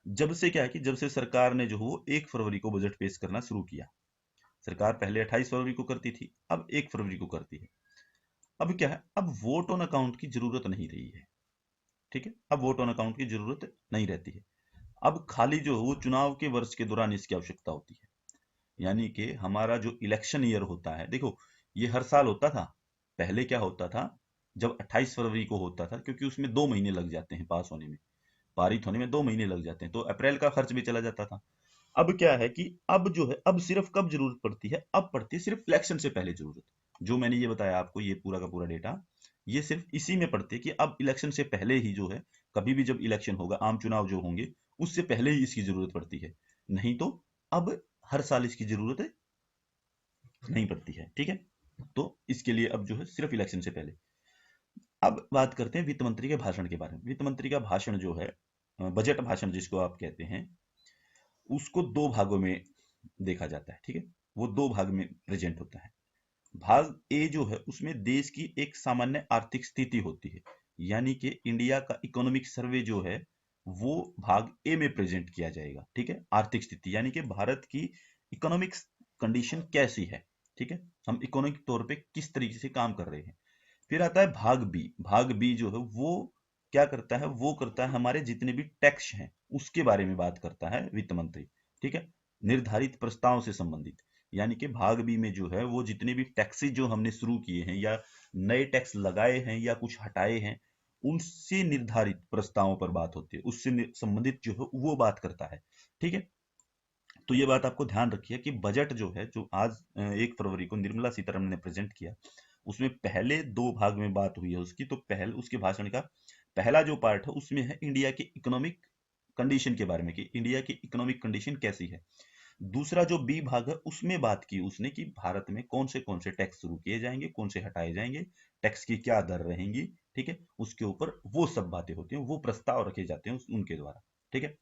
A: जब से क्या है कि जब से सरकार ने जो वो 1 फरवरी को बजट पेश करना शुरू किया, सरकार पहले 28 फरवरी को करती थी, अब 1 फरवरी को करती है। अब क्या है, अब वोट ऑन अकाउंट की जरूरत नहीं रही है, ठीक है, अब वोट ऑन अकाउंट की जरूरत नहीं रहती है। अब खाली जो वो चुनाव के वर्ष के दौरान इसकी आवश्यकता होती है। यानी कि हमारा जो इलेक्शन ईयर होता है, देखो ये हर साल होता था। पहले क्या होता था, जब 28 फरवरी को होता था, क्योंकि उसमें 2 महीने लग जाते हैं पास होने में, पारित होने में 2 महीने लग जाते हैं, तो अप्रैल का खर्च भी चला जाता था। अब क्या है कि अब जो है, अब सिर्फ कब जरूरत पड़ती है, अब पड़ती है सिर्फ इलेक्शन से पहले जरूरत। जो मैंने ये बताया आपको, ये पूरा का पूरा डेटा, ये सिर्फ इसी में पड़ती है कि अब इलेक्शन से पहले ही जो है, कभी भी जब इलेक्शन होगा, आम चुनाव जो होंगे, उससे पहले ही इसकी जरूरत पड़ती है। नहीं तो अब हर साल इसकी जरूरत नहीं पड़ती है, ठीक है। तो इसके लिए अब जो है सिर्फ इलेक्शन से पहले। अब बात करते हैं वित्त मंत्री के भाषण के बारे में। वित्त मंत्री का भाषण जो है, बजट भाषण जिसको आप कहते हैं, उसको 2 भागों में देखा जाता है, ठीक है, वो 2 भाग में प्रेजेंट होता है। भाग ए जो है उसमें देश की एक सामान्य आर्थिक स्थिति होती है, यानी कि इंडिया का इकोनॉमिक सर्वे जो है वो भाग ए में प्रेजेंट किया जाएगा। ठीक है, आर्थिक स्थिति यानी कि भारत की इकोनॉमिक कंडीशन कैसी है। ठीक है, हम इकोनॉमिक तौर पे किस तरीके से काम कर रहे हैं। फिर आता है भाग बी। भाग बी जो है वो क्या करता है, वो करता है हमारे जितने भी टैक्स हैं उसके बारे में बात करता है वित्त मंत्री। ठीक है, निर्धारित प्रस्ताव से संबंधित, यानी कि भाग बी में जो है वो जितने भी टैक्सेस जो हमने शुरू किए हैं या नए टैक्स लगाए हैं या कुछ हटाए हैं, उनसे निर्धारित प्रस्तावों पर बात होती है, उससे संबंधित जो है वो बात करता है। ठीक है, तो ये बात आपको ध्यान रखिए कि बजट जो है, जो आज 1 फरवरी को निर्मला सीतारमण ने प्रेजेंट किया, उसमें पहले 2 भाग में बात हुई है उसकी। तो पहले उसके भाषण का पहला जो पार्ट है उसमें है इंडिया की इकोनॉमिक कंडीशन के बारे में, कि इंडिया की इकोनॉमिक कंडीशन कैसी है। दूसरा जो बी भाग है उसमें बात की उसने कि भारत में कौन से टैक्स शुरू किए जाएंगे, कौन से हटाए जाएंगे, टैक्स की क्या दर रहेंगी। ठीक है, उसके ऊपर वो सब बातें होती हैं, वो प्रस्ताव रखे जाते हैं उनके द्वारा। ठीक है,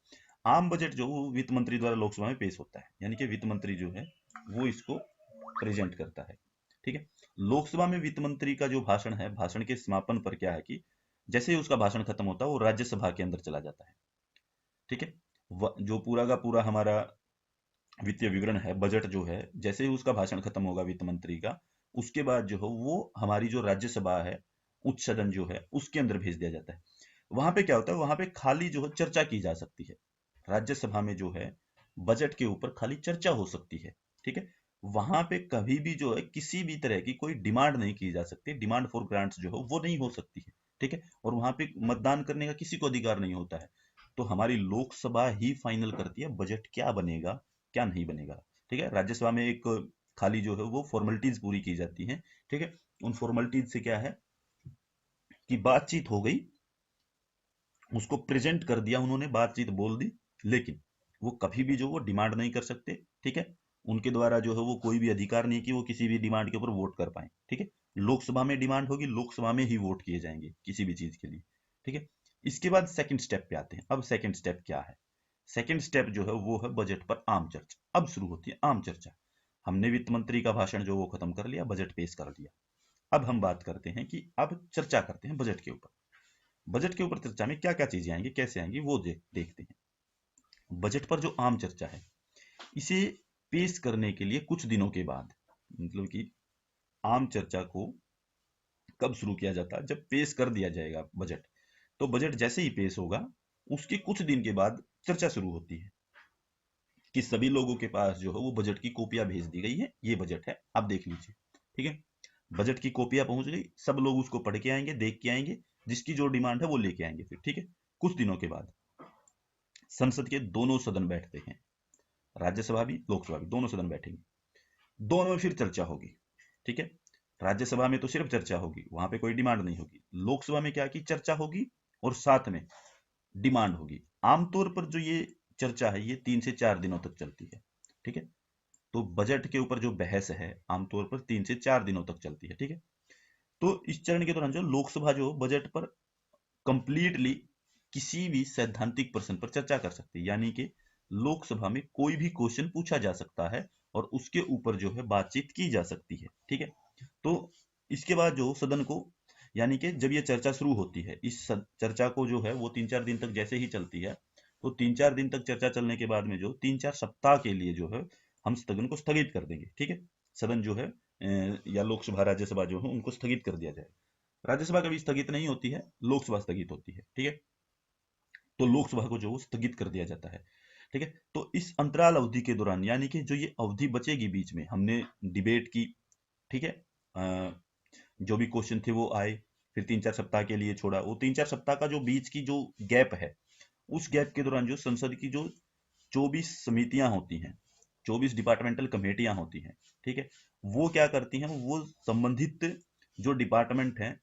A: आम बजट जो वो वित्त मंत्री द्वारा लोकसभा में पेश होता है, यानी कि वित्त मंत्री जो है वो इसको प्रेजेंट करता है। ठीक है, लोकसभा में वित्त मंत्री का जो भाषण है, भाषण के समापन पर क्या है कि जैसे ही उसका भाषण खत्म होता है वो राज्यसभा के अंदर चला जाता है। ठीक है, जो पूरा का पूरा हमारा वित्तीय विवरण है, बजट जो है, जैसे ही उसका भाषण खत्म होगा वित्त मंत्री का, उसके बाद जो है वो हमारी जो राज्यसभा है, उच्च सदन जो है, उसके अंदर भेज दिया जाता है। वहां पे क्या होता है, वहां पे खाली जो है चर्चा की जा सकती है। राज्यसभा में जो है बजट के ऊपर खाली चर्चा हो सकती है। ठीक है, वहां पे कभी भी जो है किसी भी तरह की कोई डिमांड नहीं की जा सकती, डिमांड फॉर ग्रांट्स जो है वो नहीं हो सकती है। ठीक है, और वहां पे मतदान करने का किसी को अधिकार नहीं होता है। तो हमारी लोकसभा ही फाइनल करती है बजट क्या बनेगा, क्या नहीं बनेगा। ठीक है, राज्यसभा में एक खाली जो है वो फॉर्मेलिटीज पूरी की जाती हैं। ठीक है, उन फॉर्मेलिटीज से क्या है कि बातचीत हो गई, उसको प्रेजेंट कर दिया उन्होंने, बातचीत बोल दी, लेकिन वो कभी भी जो वो डिमांड नहीं कर सकते। ठीक है, उनके द्वारा जो है वो कोई भी अधिकार नहीं कि वो किसी भी डिमांड के ऊपर वोट कर पाए। ठीक है, लोकसभा में डिमांड होगी, लोकसभा में ही वोट किए जाएंगे किसी भी चीज के लिए। ठीक है, इसके बाद सेकंड स्टेप पे आते हैं। अब सेकंड स्टेप क्या है, सेकंड स्टेप जो है वो है बजट पर आम चर्चा। अब शुरू होती है आम चर्चा। हमने वित्त मंत्री का भाषण जो वो खत्म कर लिया, बजट पेश कर दिया। अब हम बात करते हैं कि अब चर्चा करते हैं बजट के ऊपर। बजट के ऊपर चर्चा में क्या क्या चीजें आएंगी, कैसे आएंगी, वो देखते हैं। बजट पर जो आम चर्चा है, इसे पेश करने के लिए कुछ दिनों के बाद, मतलब कि आम चर्चा को कब शुरू किया जाता है, जब पेश कर दिया जाएगा बजट। तो बजट जैसे ही पेश होगा उसके कुछ दिन के बाद चर्चा शुरू होती है कि सभी लोगों के पास जो है वो बजट की कॉपियां भेज दी गई है, ये बजट है, आप देख लीजिए। ठीक है, बजट की कॉपियां पहुंच गई, सब लोग उसको पढ़ के आएंगे, देख के आएंगे, जिसकी जो डिमांड है वो लेके आएंगे फिर। ठीक है, कुछ दिनों के बाद संसद के दोनों सदन बैठते हैं, राज्यसभा भी लोकसभा भी, दोनों सदन बैठेंगे, दोनों में फिर चर्चा होगी। ठीक है, राज्यसभा में तो सिर्फ चर्चा होगी, वहां पे कोई डिमांड नहीं होगी। लोकसभा में क्या की चर्चा होगी और साथ में डिमांड होगी। आमतौर पर जो ये चर्चा है ये 3 से 4 दिनों तक चलती है। ठीक है, तो बजट के ऊपर जो बहस है आमतौर पर 3 से 4 दिनों तक चलती है। ठीक है, तो इस चरण के दौरान जो लोकसभा जो बजट पर कंप्लीटली किसी भी सैद्धांतिक प्रश्न पर चर्चा कर सकती है, यानी कि लोकसभा में कोई भी क्वेश्चन पूछा जा सकता है और उसके ऊपर जो है बातचीत की जा सकती है। ठीक है, तो इसके बाद जो सदन को, यानी कि जब ये चर्चा शुरू होती है, इस चर्चा को जो है वो 3 4 दिन तक जैसे ही चलती है, तो 3 4 दिन तक चर्चा चलने के बाद में जो 3 4 सप्ताह के लिए जो है हम सदन को स्थगित कर देंगे। ठीक है, सदन जो है या लोकसभा राज्यसभा जो है उनको स्थगित कर दिया जाए। राज्यसभा कभी स्थगित नहीं होती है, लोकसभा स्थगित होती है। ठीक है, तो लोकसभा को जो स्थगित कर दिया जाता है। ठीक है, तो इस अंतराल अवधि के दौरान, यानी कि जो ये अवधि बचेगी बीच में, हमने डिबेट की। ठीक है, जो भी क्वेश्चन थे वो आए, फिर 3 4 सप्ताह के लिए छोड़ा, वो 3 4 सप्ताह का जो बीच की जो गैप है, उस गैप के दौरान जो संसद की जो 24 समितियां होती हैं, 24 डिपार्टमेंटल कमेटियां होती हैं। ठीक है, वो क्या करती हैं, वो संबंधित जो डिपार्टमेंट है,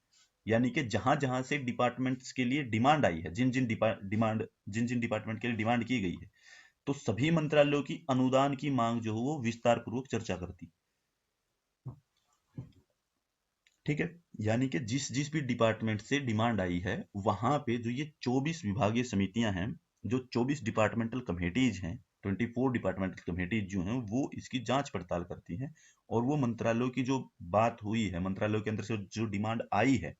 A: यानी कि जहां जहां से डिपार्टमेंट्स के लिए डिमांड आई है, जिन जिन डिपार्टमेंट के लिए डिमांड की गई है, तो सभी मंत्रालयों की अनुदान की मांग जो है वो विस्तार पूर्वक चर्चा करती। ठीक है, यानी कि जिस जिस भी डिपार्टमेंट से डिमांड आई है, वहां पे जो ये 24 विभागीय समितियां हैं, जो 24 डिपार्टमेंटल कमेटीज हैं, 24 डिपार्टमेंटल कमेटीज जो हैं वो इसकी जांच पड़ताल करती हैं। और वो मंत्रालयों की जो बात हुई है, मंत्रालयों के अंदर से जो डिमांड आई है,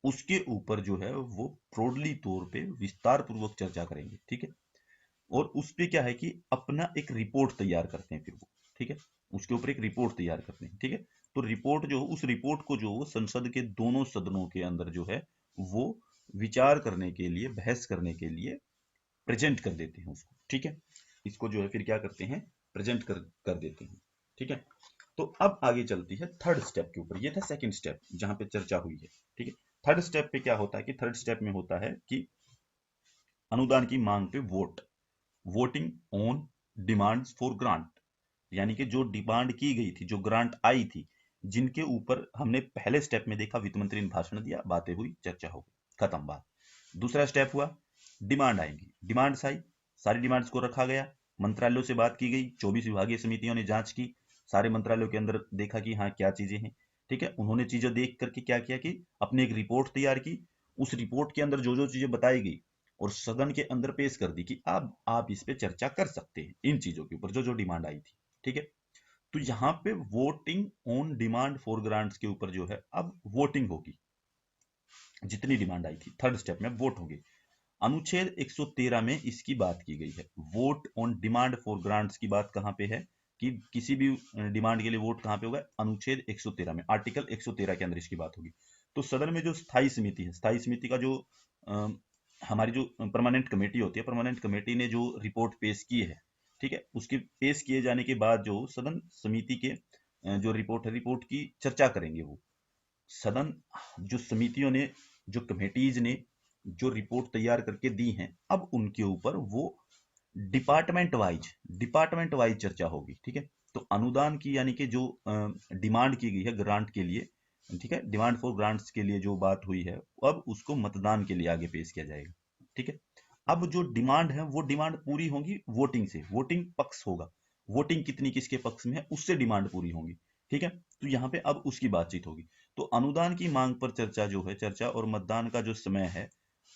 A: उसके ऊपर जो है वो प्रोडली तौर पे विस्तार पूर्वक चर्चा करेंगे, ठीक है। और उस पे क्या है कि अपना एक रिपोर्ट तैयार करते हैं फिर वो, ठीक है, उसके ऊपर एक रिपोर्ट तैयार करते हैं, ठीक है। तो रिपोर्ट जो, उस रिपोर्ट को जो संसद के दोनों सदनों के अंदर जो है वो विचार करने के लिए, बहस करने के लिए प्रेजेंट कर देते हैं उसको, ठीक है। इसको जो है फिर क्या करते हैं, प्रेजेंट कर देते हैं, ठीक है। तो अब आगे चलती है थर्ड स्टेप के ऊपर। ये था सेकंड स्टेप जहां पे चर्चा हुई है, ठीक है। थर्ड स्टेप पे क्या होता है कि थर्ड स्टेप में होता है कि अनुदान की मांग पे voting on demands for grant, यानी कि जो डिमांड की गई थी, जो ग्रांट आई थी, जिनके ऊपर हमने पहले स्टेप में देखा वित्त मंत्री ने भाषण दिया, बातें हुई, चर्चा हो गई, खत्म बात। दूसरा स्टेप हुआ, डिमांड आएंगी, डिमांड्स आई, सारी डिमांड्स को रखा गया, मंत्रालयों से बात की गई, 24 विभागीय समितियों ने जांच की, सारे मंत्रालयों के अंदर देखा कि हाँ क्या चीजें हैं, ठीक है। उन्होंने चीजें देख करके क्या किया कि अपनी एक रिपोर्ट तैयार की, उस रिपोर्ट के अंदर जो जो चीजें बताई गई और सदन के अंदर पेश कर दी कि अब आप इस पे चर्चा कर सकते हैं, इन चीजों के ऊपर जो जो डिमांड आई थी, ठीक है। तो यहाँ पे voting on demand for grants के ऊपर जो है अब वोटिंग होगी, जितनी डिमांड आई थी थर्ड स्टेप में वोट होगी। अनुच्छेद 113 में इसकी बात की गई है, vote on demand for grants की बात कहां पे है कि किसी भी डिमांड के लिए वोट कहां पे होगा, अनुच्छेद 113 में, आर्टिकल 113 के अंदर इसकी बात होगी। तो सदन में जो स्थायी समिति है, स्थायी समिति का जो हमारी जो परमानेंट कमेटी होती है, परमानेंट कमेटी ने जो रिपोर्ट पेश की है, ठीक है, उसके पेश किए जाने के बाद जो सदन समिति के जो रिपोर्ट है, रिपोर्ट की चर्चा करेंगे वो सदन, जो समितियों ने, जो कमेटीज ने जो रिपोर्ट तैयार करके दी हैं, अब उनके ऊपर वो डिपार्टमेंट वाइज चर्चा होगी, ठीक है। तो अनुदान की यानी कि जो डिमांड की गई है ग्रांट के लिए, ठीक है, डिमांड फॉर ग्रांट्स के लिए जो बात हुई है, अब उसको मतदान के लिए आगे पेश किया जाएगा, ठीक है। अब जो डिमांड है वो डिमांड पूरी होगी वोटिंग से, वोटिंग पक्ष होगा, वोटिंग कितनी किसके पक्ष में है उससे डिमांड पूरी होगी, ठीक है। तो यहाँ पे अब उसकी बातचीत होगी। तो अनुदान की मांग पर चर्चा जो है, चर्चा और मतदान का जो समय है,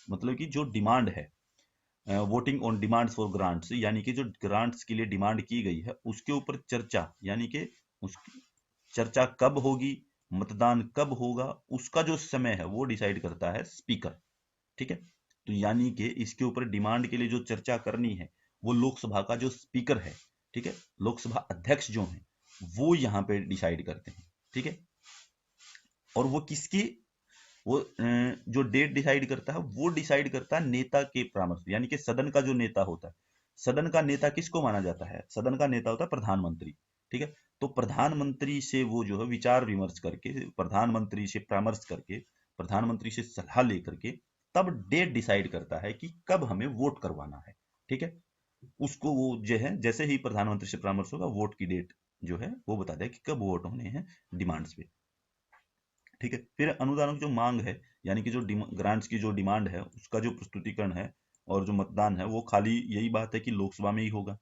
A: मतलब कि जो डिमांड है, voting on demands for grants, यानी कि जो ग्रांट्स के लिए डिमांड की गई है उसके ऊपर चर्चा, यानी कि उस चर्चा कब होगी, मतदान कब होगा, उसका जो समय है वो डिसाइड करता है स्पीकर, ठीक है। तो यानी कि इसके ऊपर डिमांड के लिए जो चर्चा करनी है वो लोकसभा का जो स्पीकर है, ठीक है, लोकसभा अध्यक्ष जो है वो यहाँ पे डिसाइड करते हैं, ठीक है। और वो किसकी, वो जो डेट डिसाइड करता है वो डिसाइड करता है नेता के परामर्श, यानी कि सदन का जो नेता होता है, सदन का नेता किसको माना जाता है, सदन का नेता होता है प्रधानमंत्री, ठीक है। तो प्रधानमंत्री से वो जो है विचार विमर्श करके, प्रधानमंत्री से परामर्श करके, प्रधानमंत्री से सलाह लेकर के तब डेट डिसाइड करता है कि कब हमें वोट करवाना है, ठीक है। उसको वो जो है, जैसे ही प्रधानमंत्री से परामर्श होगा वोट की डेट जो है वो बता देगा कि कब वोट होने हैं डिमांड्स पे, ठीक है। फिर अनुदानों की जो मांग है, यानी कि जो ग्रांट्स की जो डिमांड है उसका जो प्रस्तुतिकरण है और जो मतदान है वो खाली यही बात है कि लोकसभा में ही होगा,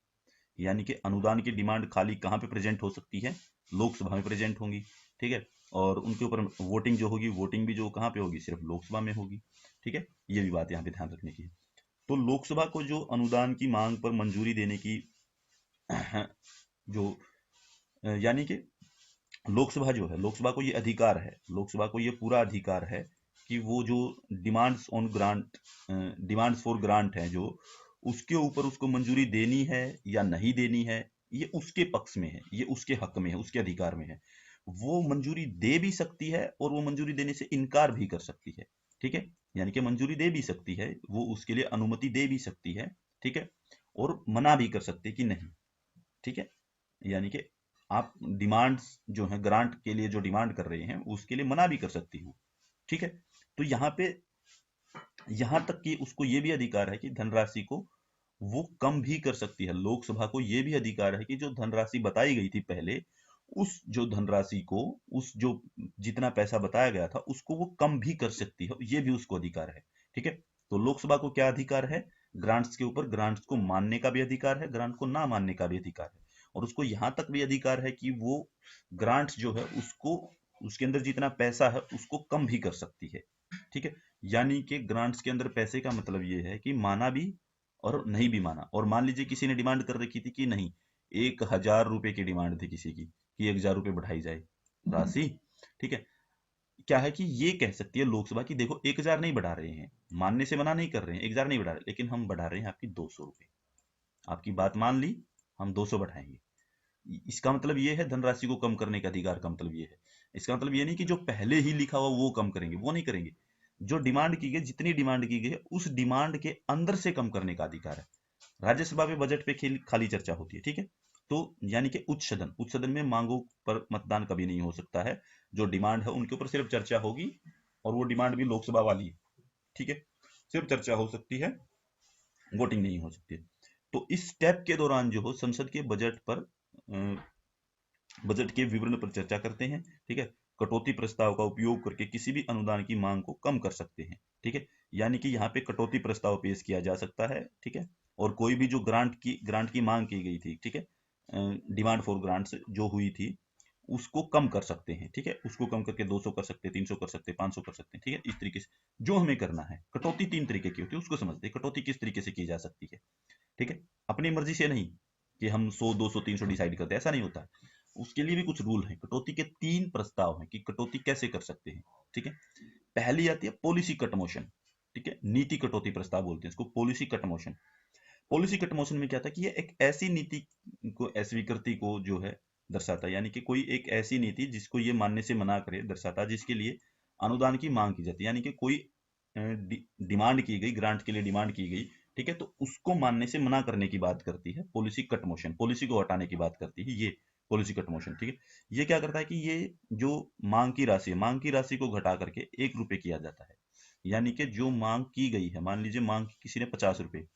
A: यानी कि अनुदान की डिमांड खाली कहाँ पे प्रेजेंट हो सकती है, लोकसभा में प्रेजेंट होंगी, ठीक है। और उनके ऊपर वोटिंग जो होगी, वोटिंग भी जो कहाँ पे होगी, सिर्फ लोकसभा में होगी, ठीक है। ये भी बात यहाँ पे ध्यान रखने की है। तो लोकसभा को जो अनुदान की मांग पर मंजूरी देने की जो यानी कि लोकसभा जो है, लोकसभा को ये अधिकार है, लोकसभा को ये पूरा अधिकार है कि वो जो demands on grant, demands for grant है जो, उसके ऊपर उसको मंजूरी देनी है या नहीं देनी है, ये उसके पक्ष में है, ये उसके हक में है, उसके अधिकार में है। वो मंजूरी दे भी सकती है और वो मंजूरी देने से इनकार भी कर सकती है, ठीक है। यानी कि मंजूरी दे भी सकती है, वो उसके लिए अनुमति दे भी सकती है, ठीक है, और मना भी कर सकती है कि नहीं, ठीक है। यानी कि आप डिमांड्स जो है ग्रांट के लिए जो डिमांड कर रहे हैं उसके लिए मना भी कर सकती हूँ, ठीक है। तो यहाँ पे, यहाँ तक कि उसको ये भी अधिकार है कि धनराशि को वो कम भी कर सकती है, लोकसभा को ये भी अधिकार है कि जो धनराशि बताई गई थी पहले, उस जो धनराशि को, उस जो जितना पैसा बताया गया था उसको वो कम भी कर सकती है, ये भी उसको अधिकार है, ठीक है। तो लोकसभा को क्या अधिकार है, ग्रांट्स के ऊपर, ग्रांट्स को मानने का भी अधिकार है, ग्रांट को ना मानने का भी अधिकार है, और उसको यहाँ तक भी अधिकार है कि वो ग्रांट्स जो है उसको, उसके अंदर जितना पैसा है उसको कम भी कर सकती है, ठीक है। यानी कि ग्रांट्स के अंदर पैसे का मतलब ये है कि माना भी और नहीं भी माना। और मान लीजिए किसी ने डिमांड कर रखी थी कि नहीं, 1,000 रुपए की डिमांड थी किसी की कि 1,000 रुपए बढ़ाई जाए राशि, ठीक है। क्या है कि ये कह सकती है लोकसभा की देखो 1,000 नहीं बढ़ा रहे हैं, मानने से मना नहीं कर रहे हैं, 1,000 नहीं बढ़ा रहे, लेकिन हम बढ़ा रहे हैं आपकी 200 रुपए। आपकी बात मान ली, हम 200 बढ़ाएंगे। इसका मतलब ये है धनराशि को कम करने का अधिकार का मतलब ये है। इसका मतलब ये नहीं कि जो पहले ही लिखा हुआ वो कम करेंगे, वो नहीं करेंगे। जो डिमांड की गई, जितनी डिमांड की गई है उस डिमांड के अंदर से कम करने का अधिकार है। राज्यसभा में बजट पे खाली चर्चा होती है, ठीक है। तो यानी कि उच्च सदन में मांगों पर मतदान कभी नहीं हो सकता है। जो डिमांड है उनके ऊपर सिर्फ चर्चा होगी, और वो डिमांड भी लोकसभा वाली है, ठीक है। सिर्फ चर्चा हो सकती है, वोटिंग नहीं हो सकती है। तो इस स्टेप के दौरान जो हो संसद के बजट पर बजट के विवरण पर चर्चा करते हैं, ठीक है। कटौती प्रस्ताव का उपयोग करके किसी भी अनुदान की मांग को कम कर सकते हैं, ठीक है। यानी कि यहाँ पे कटौती प्रस्ताव पेश किया जा सकता है, ठीक है। और कोई भी जो ग्रांट की मांग की गई थी, ठीक है, डिमांड फॉर ग्रांट्स जो हुई थी उसको कम कर सकते हैं, ठीक है। उसको कम करके 200 कर सकते हैं, 300 कर सकते हैं, 500 कर सकते हैं, ठीक है। इस तरीके से जो हमें करना है, कटौती 3 तरीके की होती है, उसको समझते हैं कटौती किस तरीके से की जा सकती है, ठीक है। अपनी मर्जी से नहीं कि हम 100, 200, 300 डिसाइड करते हैं, ऐसा नहीं होता। उसके लिए भी कुछ रूल हैं। कटौती के 3 प्रस्ताव हैं कि कटौती कैसे कर सकते हैं, ठीक है। पहली आती है पॉलिसी कट मोशन, ठीक है। नीति कटौती प्रस्ताव बोलते हैं इसको, policy cut motion. Policy cut motion में क्या था कि ये एक ऐसी नीति को, स्वीकृति को जो है दर्शाता है, यानी कि कोई एक ऐसी नीति जिसको ये मानने से मना करे दर्शाता है, जिसके लिए अनुदान की मांग की जाती है। यानी कि कोई डिमांड की गई, ग्रांट के लिए डिमांड की गई, ठीक है, तो उसको मानने से मना करने की बात करती है पॉलिसी कट मोशन, पॉलिसी को हटाने की बात करती है ये पॉलिसी कट मोशन, ठीक है। ये क्या करता है कि ये जो मांग की राशि है, मांग की राशि को घटा करके 1 रुपए किया जाता है। यानी कि जो मांग की गई है, मान लीजिए मांग की किसी ने 50 रुपए,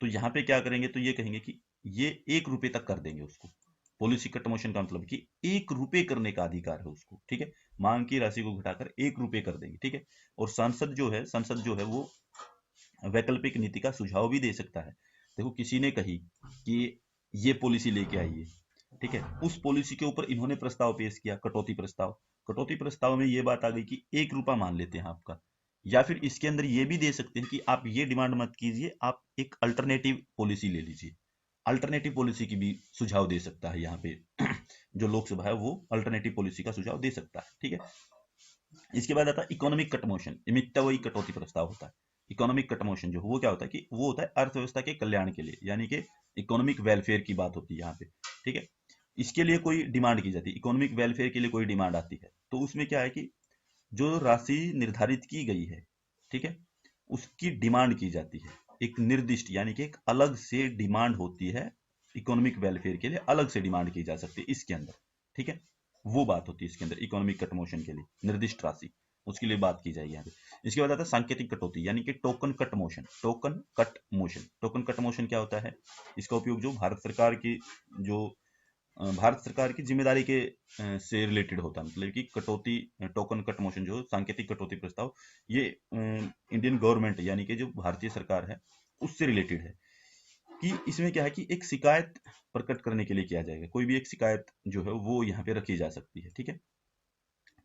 A: तो यहाँ पे क्या करेंगे, तो ये कहेंगे कि ये 1 रुपए तक कर देंगे उसको। पॉलिसी कट मोशन का मतलब कि 1 रुपए करने का अधिकार है उसको, ठीक है। मांग की राशि को घटाकर 1 रुपए कर देंगे, ठीक है। और संसद जो है वो वैकल्पिक नीति का सुझाव भी दे सकता है। देखो किसी ने कही कि ये पॉलिसी लेके आइए, ठीक है, उस पॉलिसी के ऊपर इन्होंने प्रस्ताव पेश किया, कटौती प्रस्ताव। कटौती प्रस्ताव में ये बात आ गई कि 1 रुपया मान लेते हैं आपका। या फिर इसके अंदर ये भी दे सकते हैं कि आप ये डिमांड मत कीजिए, आप एक अल्टरनेटिव पॉलिसी ले लीजिए। अल्टरनेटिव पॉलिसी की भी सुझाव दे सकता है यहाँ पे जो लोकसभा है वो अल्टरनेटिव पॉलिसी का सुझाव दे सकता है, ठीक है। इसके बाद आता है इकोनॉमिक कट मोशन, वही कटौती प्रस्ताव होता है। इकोनॉमिक कट मोशन जो वो क्या होता है कि वो होता है अर्थव्यवस्था के कल्याण के लिए, यानी कि इकोनॉमिक वेलफेयर की बात होती है यहाँ पे, ठीक है। इसके लिए कोई डिमांड की जाती है, इकोनॉमिक वेलफेयर के लिए कोई डिमांड आती है, तो उसमें क्या है कि जो राशि निर्धारित की गई है, ठीक है, उसकी डिमांड की जाती है। एक निर्दिष्ट, यानी कि एक अलग से डिमांड होती है, इकोनॉमिक वेलफेयर के लिए अलग से डिमांड की जा सकती है इसके अंदर, ठीक है। वो बात होती है इसके अंदर, इकोनॉमिक कट मोशन के लिए निर्दिष्ट राशि, उसके लिए बात की जाएगी यहाँ पे। इसके बाद आता है सांकेतिक कटौती, यानी कि token cut motion. Token cut motion क्या होता है, इसका उपयोग जो भारत सरकार की जिम्मेदारी के से रिलेटेड होता है। मतलब कि कटौती, टोकन कट मोशन जो सांकेतिक कटौती प्रस्ताव, ये इंडियन गवर्नमेंट यानी कि जो भारतीय सरकार है उससे रिलेटेड है। कि इसमें क्या है कि एक शिकायत प्रकट करने के लिए किया जाएगा, कोई भी एक शिकायत जो है वो यहाँ पे रखी जा सकती है, ठीक है।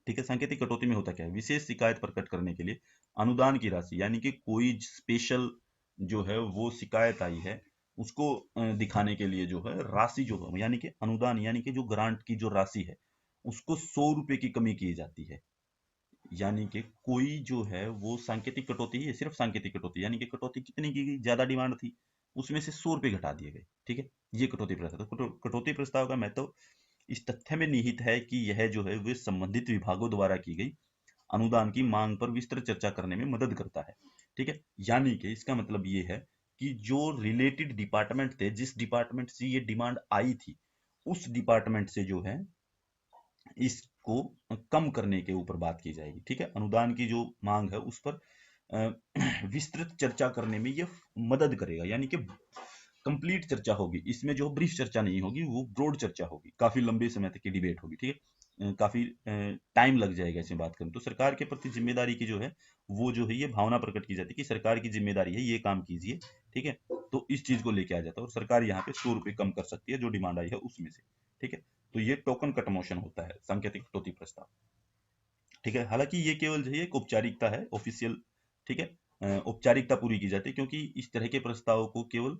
A: ठीक है, सांकेतिक कटौती में होता क्या है, विशेष शिकायत प्रकट करने के लिए अनुदान की राशि, यानी कि कोई स्पेशल जो है वो शिकायत आई है, उसको दिखाने के लिए जो है राशि जो है, यानी कि अनुदान, यानी कि जो ग्रांट की जो राशि है उसको 100 रुपए की कमी की जाती है। यानी कि कोई जो है वो सांकेतिक कटौती है, सिर्फ सांकेतिक कटौती, यानी कि कटौती कितनी की गई, ज्यादा डिमांड थी, उसमें से 100 रुपए घटा दिए गए, ठीक है। ये कटौती प्रस्ताव, तो कटौती प्रस्ताव का महत्व इस तथ्य में निहित है कि यह जो है वे संबंधित विभागों द्वारा की गई अनुदान की मांग पर विस्तृत चर्चा करने में मदद करता है, ठीक है। यानी कि इसका मतलब ये है कि जो रिलेटेड डिपार्टमेंट थे, जिस डिपार्टमेंट से ये डिमांड आई थी, उस डिपार्टमेंट से जो है इसको कम करने के ऊपर बात की जाएगी, ठीक है। अनुदान की जो मांग है उस पर विस्तृत चर्चा करने में ये मदद करेगा, यानी कि कंप्लीट चर्चा होगी इसमें, जो ब्रीफ चर्चा नहीं होगी, वो ब्रॉड चर्चा होगी, काफी लंबे समय तक की डिबेट होगी, ठीक है। काफी टाइम लग जाएगा इसमें बात करें तो। सरकार के प्रति जिम्मेदारी की जो है वो जो है ये भावना प्रकट की जाती है कि सरकार की जिम्मेदारी है, ये काम कीजिए, ठीक है। तो इस चीज को लेके आ जाता है, और सरकार यहाँ पे 100 रुपए कम कर सकती है जो डिमांड आई है उसमें से, ठीक है। तो ये टोकन कट मोशन होता है, सांकेतिक कटौती प्रस्ताव, ठीक है। हालांकि ये केवल जो है एक औपचारिकता है, ऑफिशियल, ठीक है, औपचारिकता पूरी की जाती है, क्योंकि इस तरह के प्रस्तावों को केवल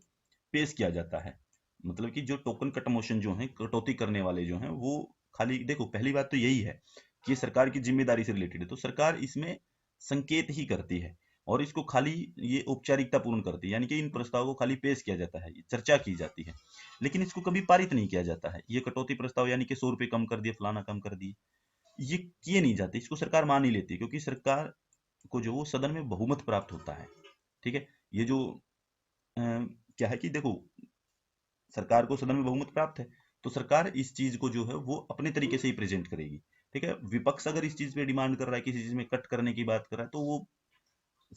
A: पेश किया जाता है। मतलब कि जो टोकन कट मोशन जो है, कटौती करने वाले जो हैं वो खाली, देखो पहली बात तो यही है कि ये सरकार की जिम्मेदारी से रिलेटेड है, तो सरकार इसमें संकेत ही करती है और इसको खाली ये औपचारिकता पूर्ण करती है, यानी कि इन प्रस्तावों को खाली पेश किया जाता है, चर्चा की जाती है, लेकिन इसको कभी पारित नहीं किया जाता है। ये कटौती प्रस्ताव यानी कि 100 रुपये कम कर दिए, फलाना कम कर दिए, ये किए नहीं जाते, इसको सरकार मान ही लेती है, क्योंकि सरकार को जो वो सदन में बहुमत प्राप्त होता है। ठीक है, ये जो क्या है कि देखो, सरकार को सदन में बहुमत प्राप्त है, तो सरकार इस चीज को जो है वो अपने तरीके से ही प्रेजेंट करेगी। ठीक है, विपक्ष अगर इस चीज पे डिमांड कर रहा है, किसी चीज में कट करने की बात कर रहा है, तो वो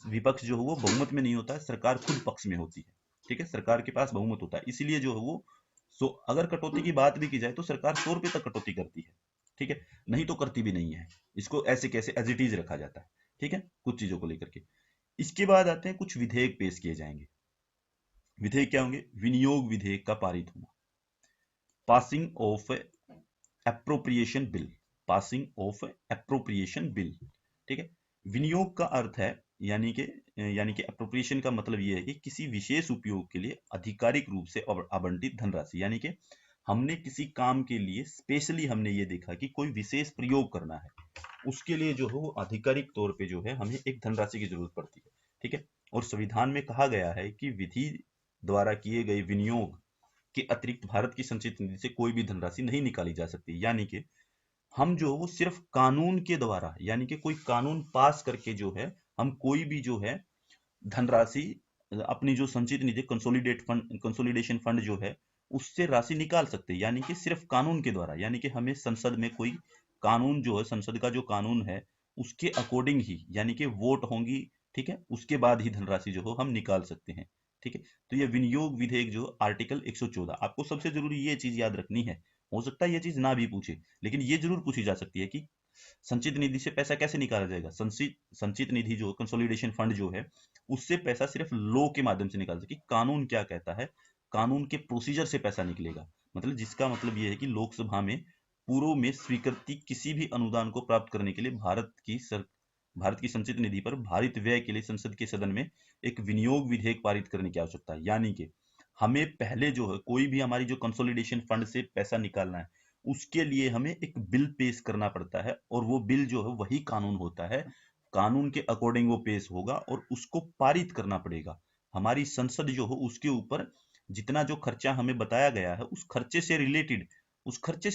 A: विपक्ष जो है वो बहुमत में नहीं होता है, सरकार खुद पक्ष में होती है। ठीक है, सरकार के पास बहुमत होता है, इसीलिए जो है वो अगर कटौती की बात भी की जाए तो सरकार 100 रुपये तक कटौती करती है। ठीक है, नहीं तो करती भी नहीं है, इसको ऐसे कैसे एज इट इज रखा जाता है। ठीक है, कुछ चीजों को लेकर के। इसके बाद आते हैं कुछ विधेयक पेश किए जाएंगे। विधेयक क्या होंगे? विनियोग विधेयक का पारित होना, passing of appropriation bill, passing of appropriation bill. ठीक है, विनियोग का अर्थ है यानी कि एप्रोप्रिएशन का मतलब यह है कि किसी विशेष उपयोग के लिए आधिकारिक रूप से आवंटित धनराशि, यानी कि हमने किसी काम के लिए स्पेशली हमने ये देखा कि कोई विशेष प्रयोग करना है, उसके लिए जो है वो आधिकारिक तौर पे जो है हमें एक धनराशि की जरूरत पड़ती है। ठीक है, और संविधान में कहा गया है कि विधि द्वारा किए गए विनियोग के अतिरिक्त भारत की संचित निधि से कोई भी धनराशि नहीं निकाली जा सकती, यानी कि हम जो वो सिर्फ कानून के द्वारा, यानी कि कोई कानून पास करके जो है हम कोई भी जो है धनराशि अपनी जो संचित निधि कंसोलिडेशन फंड जो है उससे राशि निकाल सकते हैं, यानी कि सिर्फ कानून के द्वारा, यानी कि हमें संसद में कोई कानून जो है, संसद का जो कानून है उसके अकॉर्डिंग ही, यानी कि वोट होंगी, ठीक है, उसके बाद ही धनराशि जो हो हम निकाल सकते हैं। ठीक है, तो ये विनियोग विधेयक जो आर्टिकल 114, आपको सबसे जरूरी ये चीज याद रखनी है, हो सकता है ये चीज ना भी पूछे, लेकिन ये जरूर पूछी जा सकती है कि संचित निधि से पैसा कैसे निकाला जाएगा। संचित निधि जो कंसोलिडेशन फंड जो है उससे पैसा सिर्फ लॉ के माध्यम से निकाल सके। कानून क्या कहता है? कानून के प्रोसीजर से पैसा निकलेगा, मतलब जिसका मतलब यह है कि लोकसभा में पूर्व में स्वीकृति किसी भी अनुदान को प्राप्त करने के लिए भारत की संचित निधि पर भारित व्यय के लिए संसद के सदन में एक विनियोग विधेयक पारित करने की आवश्यकता है। यानी कि हमें पहले जो है कोई भी हमारी जो कंसोलिडेशन फंड से पैसा निकालना है उसके लिए हमें एक बिल पेश करना पड़ता है, और वो बिल जो है वही कानून होता है, कानून के अकॉर्डिंग वो पेश होगा और उसको पारित करना पड़ेगा। हमारी संसद जो हो उसके ऊपर जितना जो खर्चा हमें बताया गया है उस खर्चे से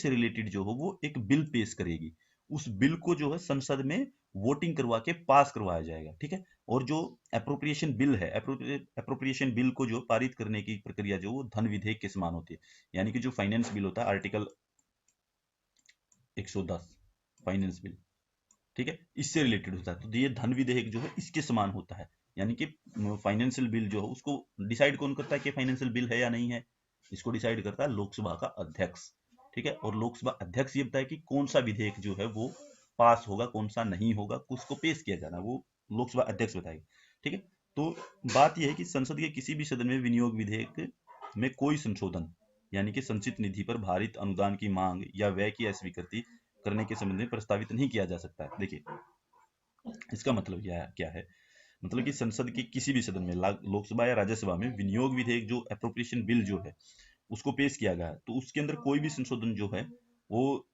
A: रिलेटेड जो हो वो एक बिल पेश करेगी। उस बिल को जो है संसद में वोटिंग करवा के पास करवाया जाएगा। ठीक है, और जो एप्रोप्रिएशन बिल है, एप्रोप्रिएशन बिल को जो पारित करने की प्रक्रिया जो वो धन विधेयक के समान होती है, यानी कि जो फाइनेंस बिल होता है आर्टिकल 110 फाइनेंस बिल, ठीक है, इससे रिलेटेड होता है, तो ये धन विधेयक जो है इसके समान होता है। यानी कि फाइनेंशियल बिल जो है उसको डिसाइड कौन करता है कि फाइनेंशियल बिल है या नहीं है? इसको डिसाइड करता है लोकसभा का अध्यक्ष। ठीक है, और लोकसभा अध्यक्ष ये बताए कि कौन सा विधेयक जो है वो पास होगा, कौन सा नहीं होगा, उसको पेश किया जाना वो लोकसभा अध्यक्ष बताएगा। ठीक है, तो बात यह है कि संसद के किसी भी सदन में विनियोग विधेयक में कोई संशोधन, यानी कि संचित निधि पर भारित अनुदान की मांग या व्यय की अस्वीकृति करने के संबंध में प्रस्तावित नहीं किया जा सकता है। देखिए, इसका मतलब क्या है? मतलब कि संसद के किसी भी सदन में, लोकसभा या राज्यसभा में विनियोग विधेयक जो एप्रोप्रिएशन बिल जो है उसको पेश किया गया है, तो उसके अंदर कोई भी संशोधन जो है वो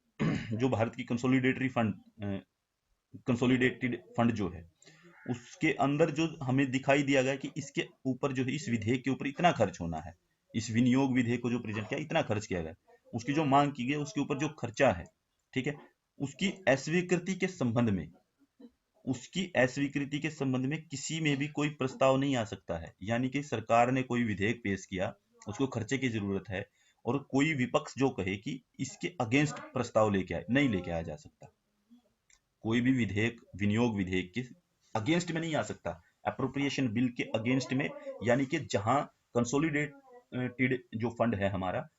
A: जो भारत की कंसोलिडेटेड फंड जो है उसके अंदर जो हमें दिखाई दिया गया कि इसके ऊपर जो है इस विधेयक के ऊपर इतना खर्च होना है, इस विनियोग विधेयक को जो प्रेजेंट किया इतना खर्च किया गया, उसकी जो मांग की गई उसके ऊपर जो खर्चा है, ठीक है, उसकी अस्वीकृति के संबंध में किसी में भी कोई प्रस्ताव नहीं आ सकता है। यानी कि सरकार ने कोई विधेयक पेश किया, उसको खर्चे की जरूरत है, और कोई विपक्ष जो कहे कि इसके अगेंस्ट प्रस्ताव लेके आए, नहीं लेके आया जा सकता। कोई भी विधेयक विनियोग विधेयक के अगेंस्ट में नहीं आ सकता, अप्रोप्रिएशन बिल के अगेंस्ट में, यानी कि जहां कंसोलिडेटेड जो फंड है हमारा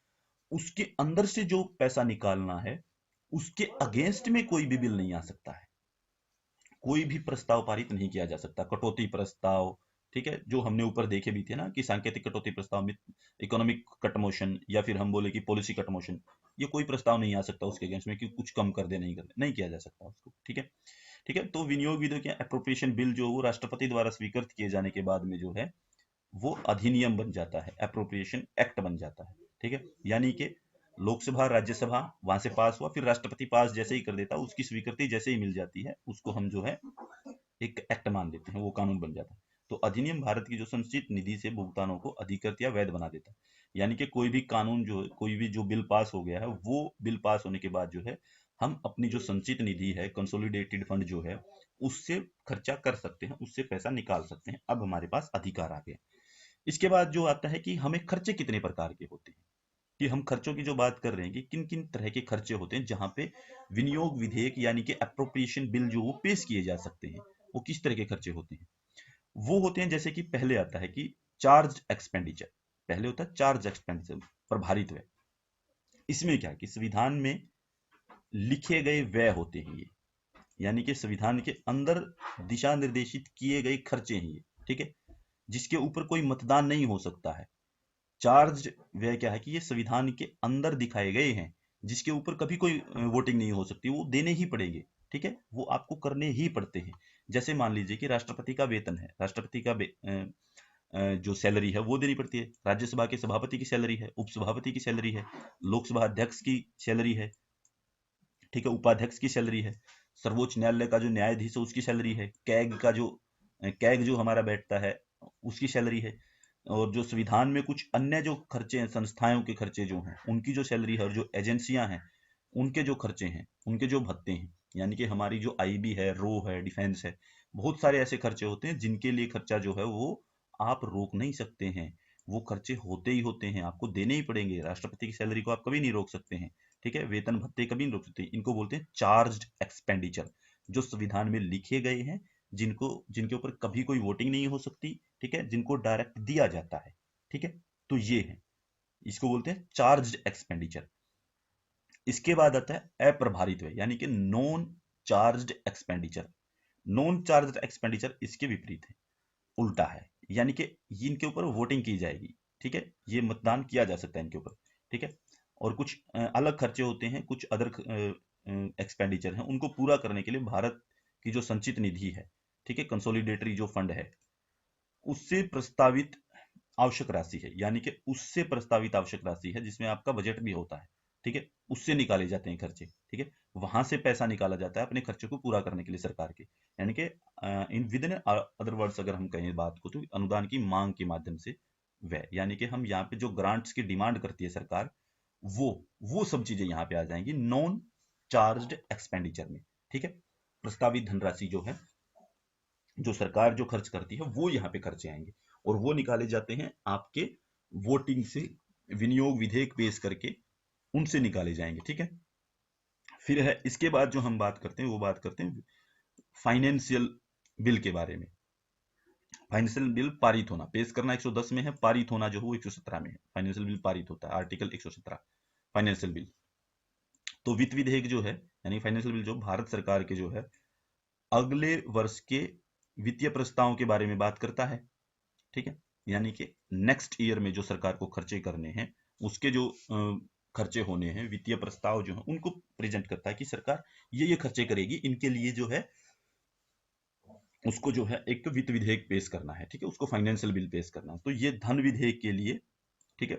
A: उसके अंदर से जो पैसा निकालना है उसके अगेंस्ट में कोई भी बिल नहीं आ सकता है, कोई भी प्रस्ताव पारित नहीं किया जा सकता। कटौती प्रस्ताव, ठीक है, जो हमने ऊपर देखे भी थे ना कि सांकेतिक कटौती प्रस्ताव में इकोनॉमिक कट मोशन, या फिर हम बोले कि पॉलिसी कट मोशन, ये कोई प्रस्ताव नहीं आ सकता उसके अगेंस्ट में कि कुछ कम कर दे, नहीं किया जा सकता उसको। ठीक है, ठीक है, तो विनियोग विधेयक या एप्रोप्रिएशन बिल जो वो राष्ट्रपति द्वारा स्वीकृत किए जाने के बाद में जो है वो अधिनियम बन जाता है, एप्रोप्रिएशन एक्ट बन जाता है। ठीक है, यानी कि लोकसभा राज्यसभा वहां से पास हुआ, फिर राष्ट्रपति पास जैसे ही कर देता, उसकी स्वीकृति जैसे ही मिल जाती है, उसको हम जो है एक एक्ट मान लेते हैं, वो कानून बन जाता है। तो अधिनियम भारत की जो संचित निधि से भुगतानों को अधिकृत या वैध बना देता है। यानी कि कोई भी कानून जो है, कोई भी जो बिल पास हो गया है, वो बिल पास होने के बाद जो है हम अपनी जो संचित निधि है, कंसोलिडेटेड फंड जो है, उससे खर्चा कर सकते हैं, उससे पैसा निकाल सकते हैं। अब हमारे पास अधिकार आ गया। इसके बाद जो आता है कि हमें खर्चे कितने प्रकार के होते हैं, कि हम खर्चों की जो बात कर रहे हैं कि किन किन तरह के खर्चे होते हैं जहां पे विनियोग विधेयक यानी कि अप्रोप्रिएशन बिल जो वो पेश किए जा सकते हैं। वो किस तरह के खर्चे होते हैं? वो होते हैं जैसे कि पहले आता है कि चार्ज एक्सपेंडिचर। पहले होता है चार्ज एक्सपेंडिचर, प्रभारित व्यय। इसमें क्या है कि संविधान में लिखे गए व्यय होते हैं ये, यानी कि संविधान के अंदर दिशा निर्देशित किए गए खर्चे हैं ये, ठीक है, जिसके ऊपर कोई मतदान नहीं हो सकता है। चार्ज व्यय क्या है कि ये संविधान के अंदर दिखाए गए हैं, जिसके ऊपर कभी कोई वोटिंग नहीं हो सकती, वो देने ही पड़ेंगे, ठीक है, वो आपको करने ही पड़ते हैं। जैसे मान लीजिए कि राष्ट्रपति का वेतन है, राष्ट्रपति का जो सैलरी है वो देनी पड़ती है, राज्यसभा के सभापति की सैलरी है, उपसभापति की सैलरी है, लोकसभा अध्यक्ष की सैलरी है, ठीक है, उपाध्यक्ष की सैलरी है, सर्वोच्च न्यायालय का जो न्यायाधीश है उसकी सैलरी है, कैग जो हमारा बैठता है उसकी सैलरी है, और जो संविधान में कुछ अन्य जो खर्चे हैं, संस्थाओं के खर्चे जो हैं उनकी जो सैलरी है, और जो एजेंसियां हैं उनके जो खर्चे हैं, उनके जो भत्ते हैं, यानी कि हमारी जो आईबी है, रो है, डिफेंस है, बहुत सारे ऐसे खर्चे होते हैं जिनके लिए खर्चा जो है वो आप रोक नहीं सकते हैं। वो खर्चे होते ही होते हैं, आपको देने ही पड़ेंगे। राष्ट्रपति की सैलरी को आप कभी नहीं रोक सकते हैं, ठीक है, वेतन भत्ते कभी नहीं रोक सकते। इनको बोलते हैं चार्ज एक्सपेंडिचर, जो संविधान में लिखे गए हैं, जिनको जिनके ऊपर कभी कोई वोटिंग नहीं हो सकती, ठीक है, जिनको डायरेक्ट दिया जाता है, ठीक है। तो ये है, इसको बोलते हैं चार्ज एक्सपेंडिचर। इसके बाद आता है अप्रभारित व्यय, यानी कि non charge expenditure. Non charge expenditure इसके विपरीत है, उल्टा है, यानी कि इनके ऊपर वोटिंग की जाएगी, ठीक है, ये मतदान किया जा सकता है इनके ऊपर, ठीक है। और कुछ अलग खर्चे होते हैं, कुछ अदर एक्सपेंडिचर हैं, उनको पूरा करने के लिए भारत की जो संचित निधि है, ठीक है, कंसोलिडेटरी जो फंड है, उससे प्रस्तावित आवश्यक राशि है, यानी कि उससे प्रस्तावित आवश्यक राशि है जिसमें आपका बजट भी होता है, ठीक है, उससे निकाले जाते हैं खर्चे, ठीक है, वहां से पैसा निकाला जाता है अपने खर्चे को पूरा करने के लिए सरकार के, यानी कि in with in other words अगर हम कहें बात को, तो अनुदान की मांग के माध्यम से व्यय, यानी कि हम यहाँ पे जो ग्रांट्स की डिमांड करती है सरकार, वो वो सब चीजें यहाँ पे आ जाएंगी नॉन चार्ज्ड एक्सपेंडिचर में, ठीक है। प्रस्तावित धनराशि जो है, जो सरकार जो खर्च करती है, वो यहाँ पे खर्चे आएंगे, और वो निकाले जाते हैं आपके वोटिंग से, विनियोग विधेयक पेश करके उनसे निकाले जाएंगे, ठीक है। फिर है इसके बाद जो हम बात करते हैं, वो बात करते हैं फाइनेंशियल बिल के बारे में। फाइनेंशियल बिल पारित होना, पेश करना 110 में है, पारित होना जो है वो 117 में है। फाइनेंशियल बिल पारित होता है, आर्टिकल 117 फाइनेंशियल बिल। तो वित्त विधेयक जो है, यानी फाइनेंशियल बिल जो भारत सरकार के जो है अगले वर्ष के वित्तीय प्रस्तावों के बारे में बात करता है, ठीक है, यानी कि नेक्स्ट ईयर में जो सरकार को खर्चे करने हैं, उसके जो खर्चे होने हैं, वित्तीय प्रस्ताव जो है उनको प्रेजेंट करता है कि सरकार ये खर्चे करेगी, इनके लिए जो है उसको जो है एक वित्त विधेयक पेश करना है, ठीक है, उसको फाइनेंशियल बिल पेश करना है। तो ये धन विधेयक के लिए, ठीक है,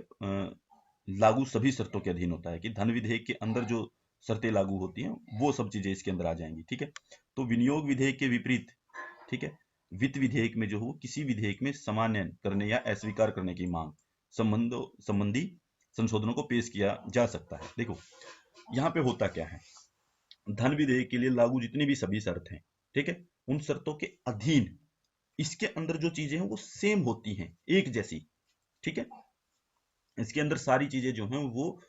A: लागू सभी शर्तों के अधीन होता है, कि धन विधेयक के अंदर जो शर्तें लागू होती हैं वो सब चीजें इसके अंदर आ जाएंगी, ठीक है। तो विनियोग विधेयक के विपरीत, ठीक है, वित्त विधेयक में जो हो किसी विधेयक में सामान्य करने या अस्वीकार करने की मांग संबंधी संशोधनों को पेश किया जा सकता है। देखो यहाँ पे होता क्या है, धन विधेयक के लिए लागू जितनी भी सभी शर्त हैं, ठीक है, उन शर्तों के अधीन इसके अंदर जो चीजें हैं वो सेम होती हैं, एक जैसी, ठीक है। इसके अंदर सारी चीजें जो हैं वो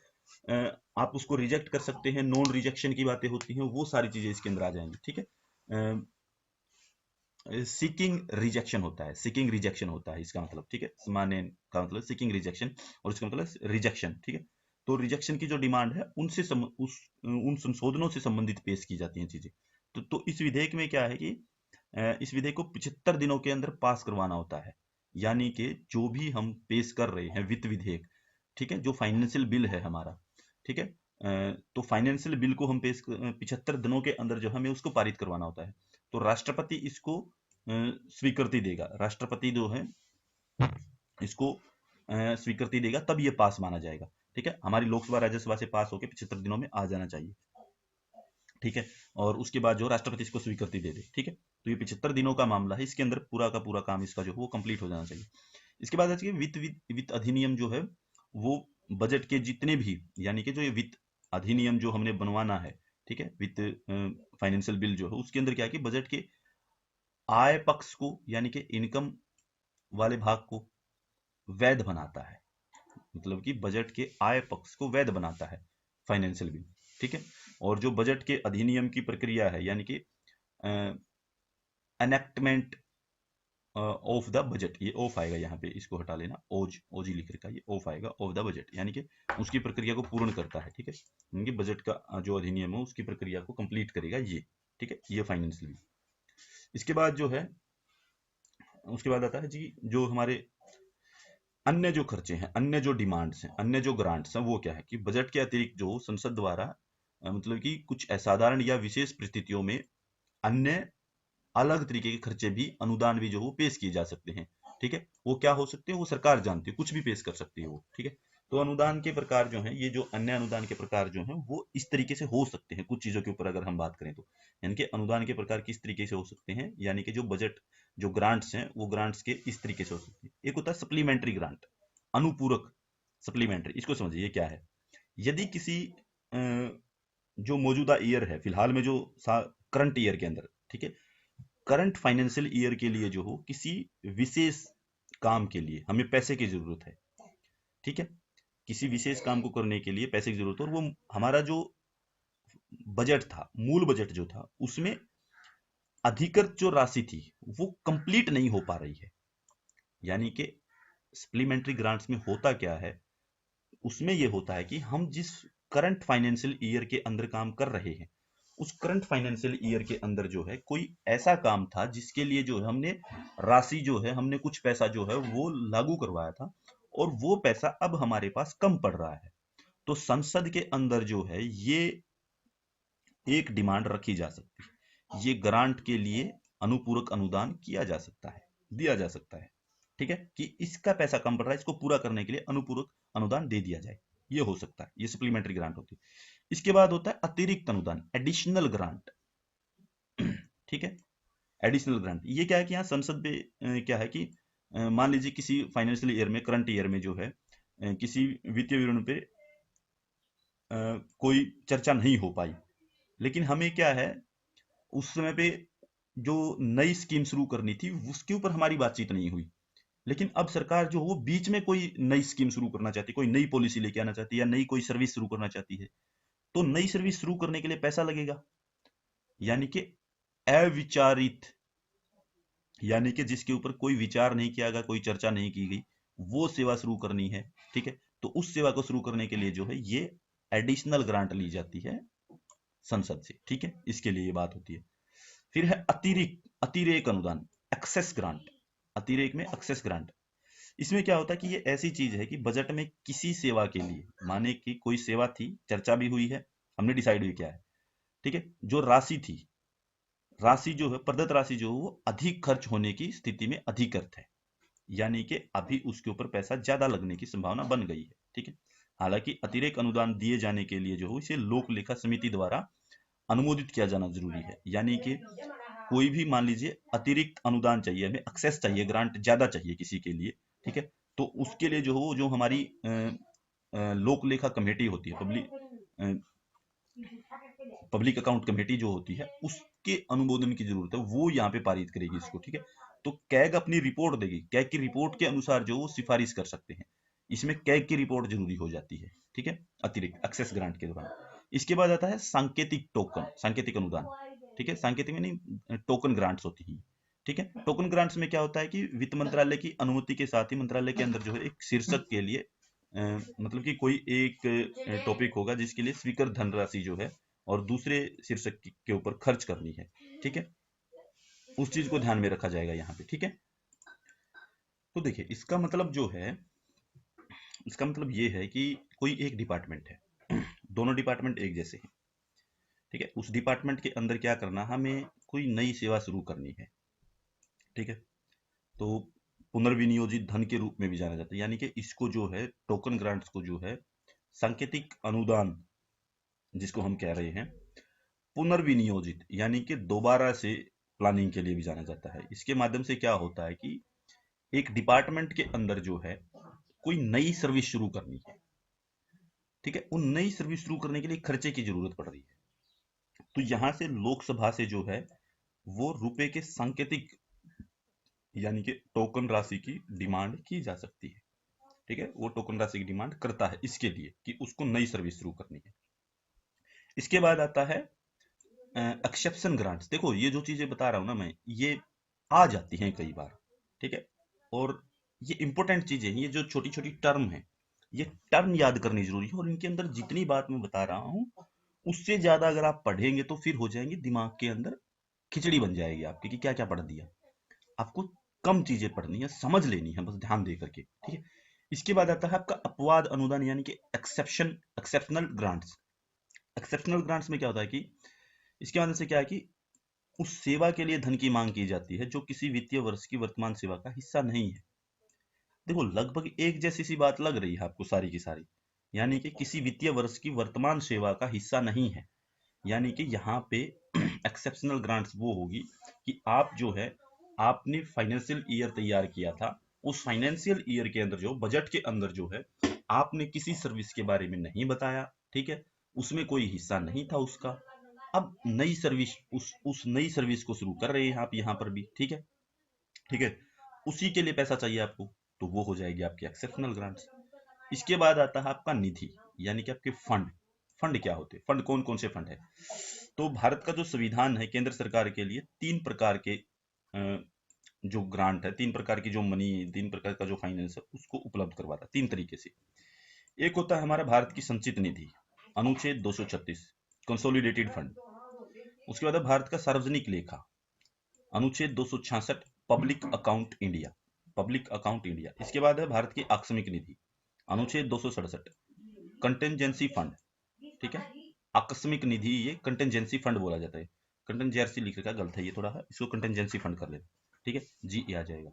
A: आप उसको रिजेक्ट कर सकते हैं, नॉन रिजेक्शन की बातें होती हैं, वो सारी चीजें इसके अंदर आ जाएंगी, ठीक है। सीकिंग रिजेक्शन होता है, सीकिंग रिजेक्शन होता है इसका मतलब, ठीक है, सामान्य का मतलब सीकिंग रिजेक्शन, और इसका मतलब रिजेक्शन, ठीक है। तो रिजेक्शन की जो डिमांड है उनसे उन संशोधनों से संबंधित पेश की जाती हैं चीजें। तो इस विधेयक में क्या है कि इस विधेयक को 75 दिनों के अंदर पास करवाना होता है, यानी कि जो भी हम पेश कर रहे हैं वित्त विधेयक, ठीक है, जो फाइनेंशियल बिल है हमारा, ठीक है, तो फाइनेंशियल बिल को हम पेश 75 दिनों के अंदर जो हमें उसको पारित करवाना होता है। तो राष्ट्रपति इसको स्वीकृति देगा, राष्ट्रपति जो है इसको स्वीकृति देगा, तब ये पास माना जाएगा। ठीक है, हमारी लोकसभा राज्यसभा से पास होकर 75 दिनों में आ जाना चाहिए। ठीक है, और उसके बाद जो राष्ट्रपति इसको स्वीकृति दे दे। ठीक है, तो ये 75 दिनों का मामला है, इसके अंदर पूरा का पूरा काम इसका जो है वो कंप्लीट हो जाना चाहिए। इसके बाद है वित्त अधिनियम जो है वो बजट के जितने भी, यानी कि जो ये वित्त अधिनियम जो हमने बनवाना है, ठीक है, वित्त फाइनेंशियल बिल जो है उसके अंदर क्या है कि बजट के आय पक्ष को यानी कि इनकम वाले भाग को वैध बनाता है, मतलब कि बजट के आय पक्ष को वैध बनाता है फाइनेंशियल बिल। ठीक है, और जो बजट के अधिनियम की प्रक्रिया है यानी कि एनेक्टमेंट ऑफ द बजट, ये ऑफ आएगा यहाँ पे, इसको हटा लेना, ओजी लिख रखा है, ये ऑफ आएगा ऑफ द बजट, यानी कि उसकी प्रक्रिया को पूर्ण करता है। ठीक है, यानी कि बजट का जो अधिनियम है उसकी प्रक्रिया को कंप्लीट करेगा ये। ठीक है, ये फाइनेंशियल बिल। इसके बाद जो है, उसके बाद आता है जी जो हमारे अन्य जो खर्चे हैं, अन्य जो डिमांड्स हैं, अन्य जो ग्रांट्स हैं, वो क्या है कि बजट के अतिरिक्त जो संसद द्वारा मतलब कि कुछ असाधारण या विशेष परिस्थितियों में अन्य अलग तरीके के खर्चे भी, अनुदान भी जो वो पेश किए जा सकते हैं। ठीक है, वो क्या हो सकते हैं वो सरकार जानती है, कुछ भी पेश कर सकती है वो। ठीक है, तो अनुदान के प्रकार जो हैं, ये जो अन्य अनुदान के प्रकार जो हैं वो इस तरीके से हो सकते हैं कुछ चीजों के ऊपर अगर हम बात करें तो, यानी कि अनुदान के प्रकार किस तरीके से हो सकते हैं, यानी कि जो बजट जो ग्रांट्स हैं वो ग्रांट्स के इस तरीके से हो सकते हैं। एक होता है सप्लीमेंट्री ग्रांट, अनुपूरक सप्लीमेंट्री, इसको समझिए ये क्या है। यदि किसी जो मौजूदा ईयर है, फिलहाल में जो करंट ईयर के अंदर, ठीक है, करंट फाइनेंशियल ईयर के लिए जो हो किसी विशेष काम के लिए हमें पैसे की जरूरत है। ठीक है, किसी विशेष काम को करने के लिए पैसे की जरूरत है, और वो हमारा जो बजट था, मूल बजट जो था, उसमें अधिकृत जो राशि थी वो कंप्लीट नहीं हो पा रही है। यानी कि सप्लीमेंट्री ग्रांट्स में होता क्या है, उसमें ये होता है कि हम जिस करंट फाइनेंशियल ईयर के अंदर काम कर रहे हैं, उस करंट फाइनेंशियल ईयर के अंदर जो है कोई ऐसा काम था जिसके लिए जो है हमने राशि जो है, हमने कुछ पैसा जो है वो लागू करवाया था, और वो पैसा अब हमारे पास कम पड़ रहा है। तो संसद के अंदर जो है ये एक डिमांड रखी जा सकती है, ये ग्रांट के लिए अनुपूरक अनुदान किया जा सकता है, दिया जा सकता है। ठीक है, कि इसका पैसा कम पड़ रहा है, इसको पूरा करने के लिए अनुपूरक अनुदान दे दिया जाए, ये हो सकता है, ये सप्लीमेंट्री ग्रांट होती है। इसके बाद होता है अतिरिक्त अनुदान, एडिशनल ग्रांट। ठीक है, एडिशनल ग्रांट ये क्या है कि यहाँ संसद में क्या है कि मान लीजिए किसी फाइनेंशियल ईयर में, करंट ईयर में जो है किसी वित्तीय विवरण पे कोई चर्चा नहीं हो पाई, लेकिन हमें क्या है उस समय पे जो नई स्कीम शुरू करनी थी उसके ऊपर हमारी बातचीत नहीं हुई, लेकिन अब सरकार जो वो बीच में कोई नई स्कीम शुरू करना चाहती है, कोई नई पॉलिसी लेके आना चाहती है, या नई कोई सर्विस शुरू करना चाहती है, तो नई सर्विस शुरू करने के लिए पैसा लगेगा। यानी कि अविचारित, यानी कि जिसके ऊपर कोई विचार नहीं किया गया, कोई चर्चा नहीं की गई, वो सेवा शुरू करनी है। ठीक है, तो उस सेवा को शुरू करने के लिए जो है ये एडिशनल ग्रांट ली जाती है संसद से। ठीक है, इसके लिए ये बात होती है। फिर है अतिरिक्त, अतिरेक अनुदान, एक्सेस ग्रांट। अतिरेक में एक्सेस ग्रांट, इसमें क्या होता है कि ये ऐसी चीज है कि बजट में किसी सेवा के लिए, माने कि कोई सेवा थी, चर्चा भी हुई है, हमने डिसाइड भी किया है, ठीक है, जो राशि थी, राशि जो है, प्रदत्त राशि जो है वो अधिक खर्च होने की स्थिति में अधिकृत है, यानी कि अभी उसके ऊपर पैसा ज्यादा लगने की संभावना बन गई है। ठीक है, हालांकि अतिरिक्त अनुदान दिए जाने के लिए जो है इसे लोक लेखा समिति द्वारा अनुमोदित किया जाना जरूरी है। यानी कि कोई भी मान लीजिए अतिरिक्त अनुदान चाहिए, हमें एक्सेस चाहिए, ग्रांट ज्यादा चाहिए किसी के लिए, ठीक है, तो उसके लिए जो हो, जो हमारी लोक लेखा कमेटी होती है, पब्लिक अकाउंट कमेटी जो होती है, उसके अनुमोदन की जरूरत है, वो यहाँ पे पारित करेगी इसको। ठीक है, तो कैग अपनी रिपोर्ट देगी, कैग की रिपोर्ट के अनुसार जो वो सिफारिश कर सकते हैं, इसमें कैग की रिपोर्ट जरूरी हो जाती है। ठीक है, अतिरिक्त एक्सेस ग्रांट के दौरान। इसके बाद आता है सांकेतिक टोकन, सांकेतिक अनुदान। ठीक है, सांकेतिक में नहीं, टोकन ग्रांट्स होती है। ठीक है, टोकन ग्रांट्स में क्या होता है कि वित्त मंत्रालय की अनुमति के साथ ही मंत्रालय के अंदर जो है एक शीर्षक के लिए मतलब कि कोई एक टॉपिक होगा जिसके लिए स्वीकृत धनराशि जो है और दूसरे शीर्षक के ऊपर खर्च करनी है। ठीक है, उस चीज को ध्यान में रखा जाएगा यहाँ पे। ठीक है, तो देखिए इसका मतलब जो है, इसका मतलब ये है कि कोई एक डिपार्टमेंट है, दोनों डिपार्टमेंट एक जैसे हैं। ठीक है, उस डिपार्टमेंट के अंदर क्या करना, हमें कोई नई सेवा शुरू करनी है। ठीक है, तो पुनर्विनियोजित धन के रूप में भी जाना जाता है, यानी कि इसको जो है टोकन ग्रांट्स को जो है सांकेतिक अनुदान जिसको हम कह रहे हैं, पुनर्विनियोजित यानी कि दोबारा से प्लानिंग के लिए भी जाना जाता है। इसके माध्यम से क्या होता है कि एक डिपार्टमेंट के अंदर जो है कोई नई सर्विस शुरू करनी है, ठीक है, उन नई सर्विस शुरू करने के लिए खर्चे की जरूरत पड़ रही है, तो यहां से लोकसभा से जो है वो रुपए के सांकेतिक यानी कि टोकन राशि की डिमांड की जा सकती है, ठीक है, वो टोकन राशि की डिमांड करता है इसके लिए कि उसको नई सर्विस शुरू करनी है। इसके बाद आता है एक्सेप्शन ग्रांट्स। देखो ये जो चीजें बता रहा हूं ना मैं, ये आ जाती हैं कई बार, ठीक है, और ये इंपॉर्टेंट चीजें हैं, ये जो छोटी छोटी टर्म है ये टर्म याद करनी जरूरी है, और इनके अंदर जितनी बात मैं बता रहा हूं उससे ज्यादा अगर आप पढ़ेंगे तो फिर हो जाएंगे दिमाग के अंदर खिचड़ी बन जाएगी आपकी कि क्या क्या पढ़ दिया। आपको कम चीजें पढ़नी है, समझ लेनी है बस ध्यान दे करके, ठीक है। इसके बाद आता है आपका अपवाद अनुदान यानी कि एक्सेप्शनल ग्रांट्स। एक्सेप्शनल ग्रांट्स में क्या होता है कि इसके माध्यम से क्या है कि उस सेवा के लिए धन की मांग की जाती है जो किसी वित्तीय वर्ष की वर्तमान सेवा का हिस्सा नहीं है। देखो लगभग एक जैसी सी बात लग रही है आपको सारी की सारी, यानी कि किसी वित्तीय वर्ष की वर्तमान सेवा का हिस्सा नहीं है, यानी कि यहाँ पे एक्सेप्शनल ग्रांट्स वो होगी कि आप जो है आपने फाइनेंशियल ईयर तैयार किया था, उस फाइनेंशियल ईयर के अंदर जो बजट के अंदर जो है आपने किसी सर्विस के बारे में नहीं बताया, ठीक है, उसमें कोई हिस्सा नहीं था उसका। अब नई सर्विस उस नई सर्विस को शुरू कर रहे हैं आप यहाँ पर भी, ठीक है, ठीक है, उसी के लिए पैसा चाहिए आपको, तो वो हो जाएगी आपकी एक्सेप्शनल ग्रांट्स। इसके बाद आता है आपका निधि यानी कि आपके फंड। फंड क्या होते हैं, फंड कौन कौन से फंड है, तो भारत का जो संविधान है केंद्र सरकार के लिए तीन प्रकार के जो ग्रांट है, तीन प्रकार की जो मनी, तीन प्रकार का जो फाइनेंस है उसको उपलब्ध करवाता है तीन तरीके से। एक होता है हमारा भारत की संचित निधि, अनुच्छेद 236 कंसोलिडेटेड फंड। उसके बाद है भारत का सार्वजनिक लेखा, अनुच्छेद 266 public account India, public account India. इसके बाद है भारत की आकस्मिक निधि, अनुच्छेद 267 कंटेंजेंसी फंड, ठीक है, आकस्मिक निधि ये कंटेंजेंसी फंड बोला जाता है, कंटेंजेंसी लिख रखा गलत है ये थोड़ा, इसको कंटेंजेंसी फंड कर लेना, ठीक है, जी ये आ जाएगा,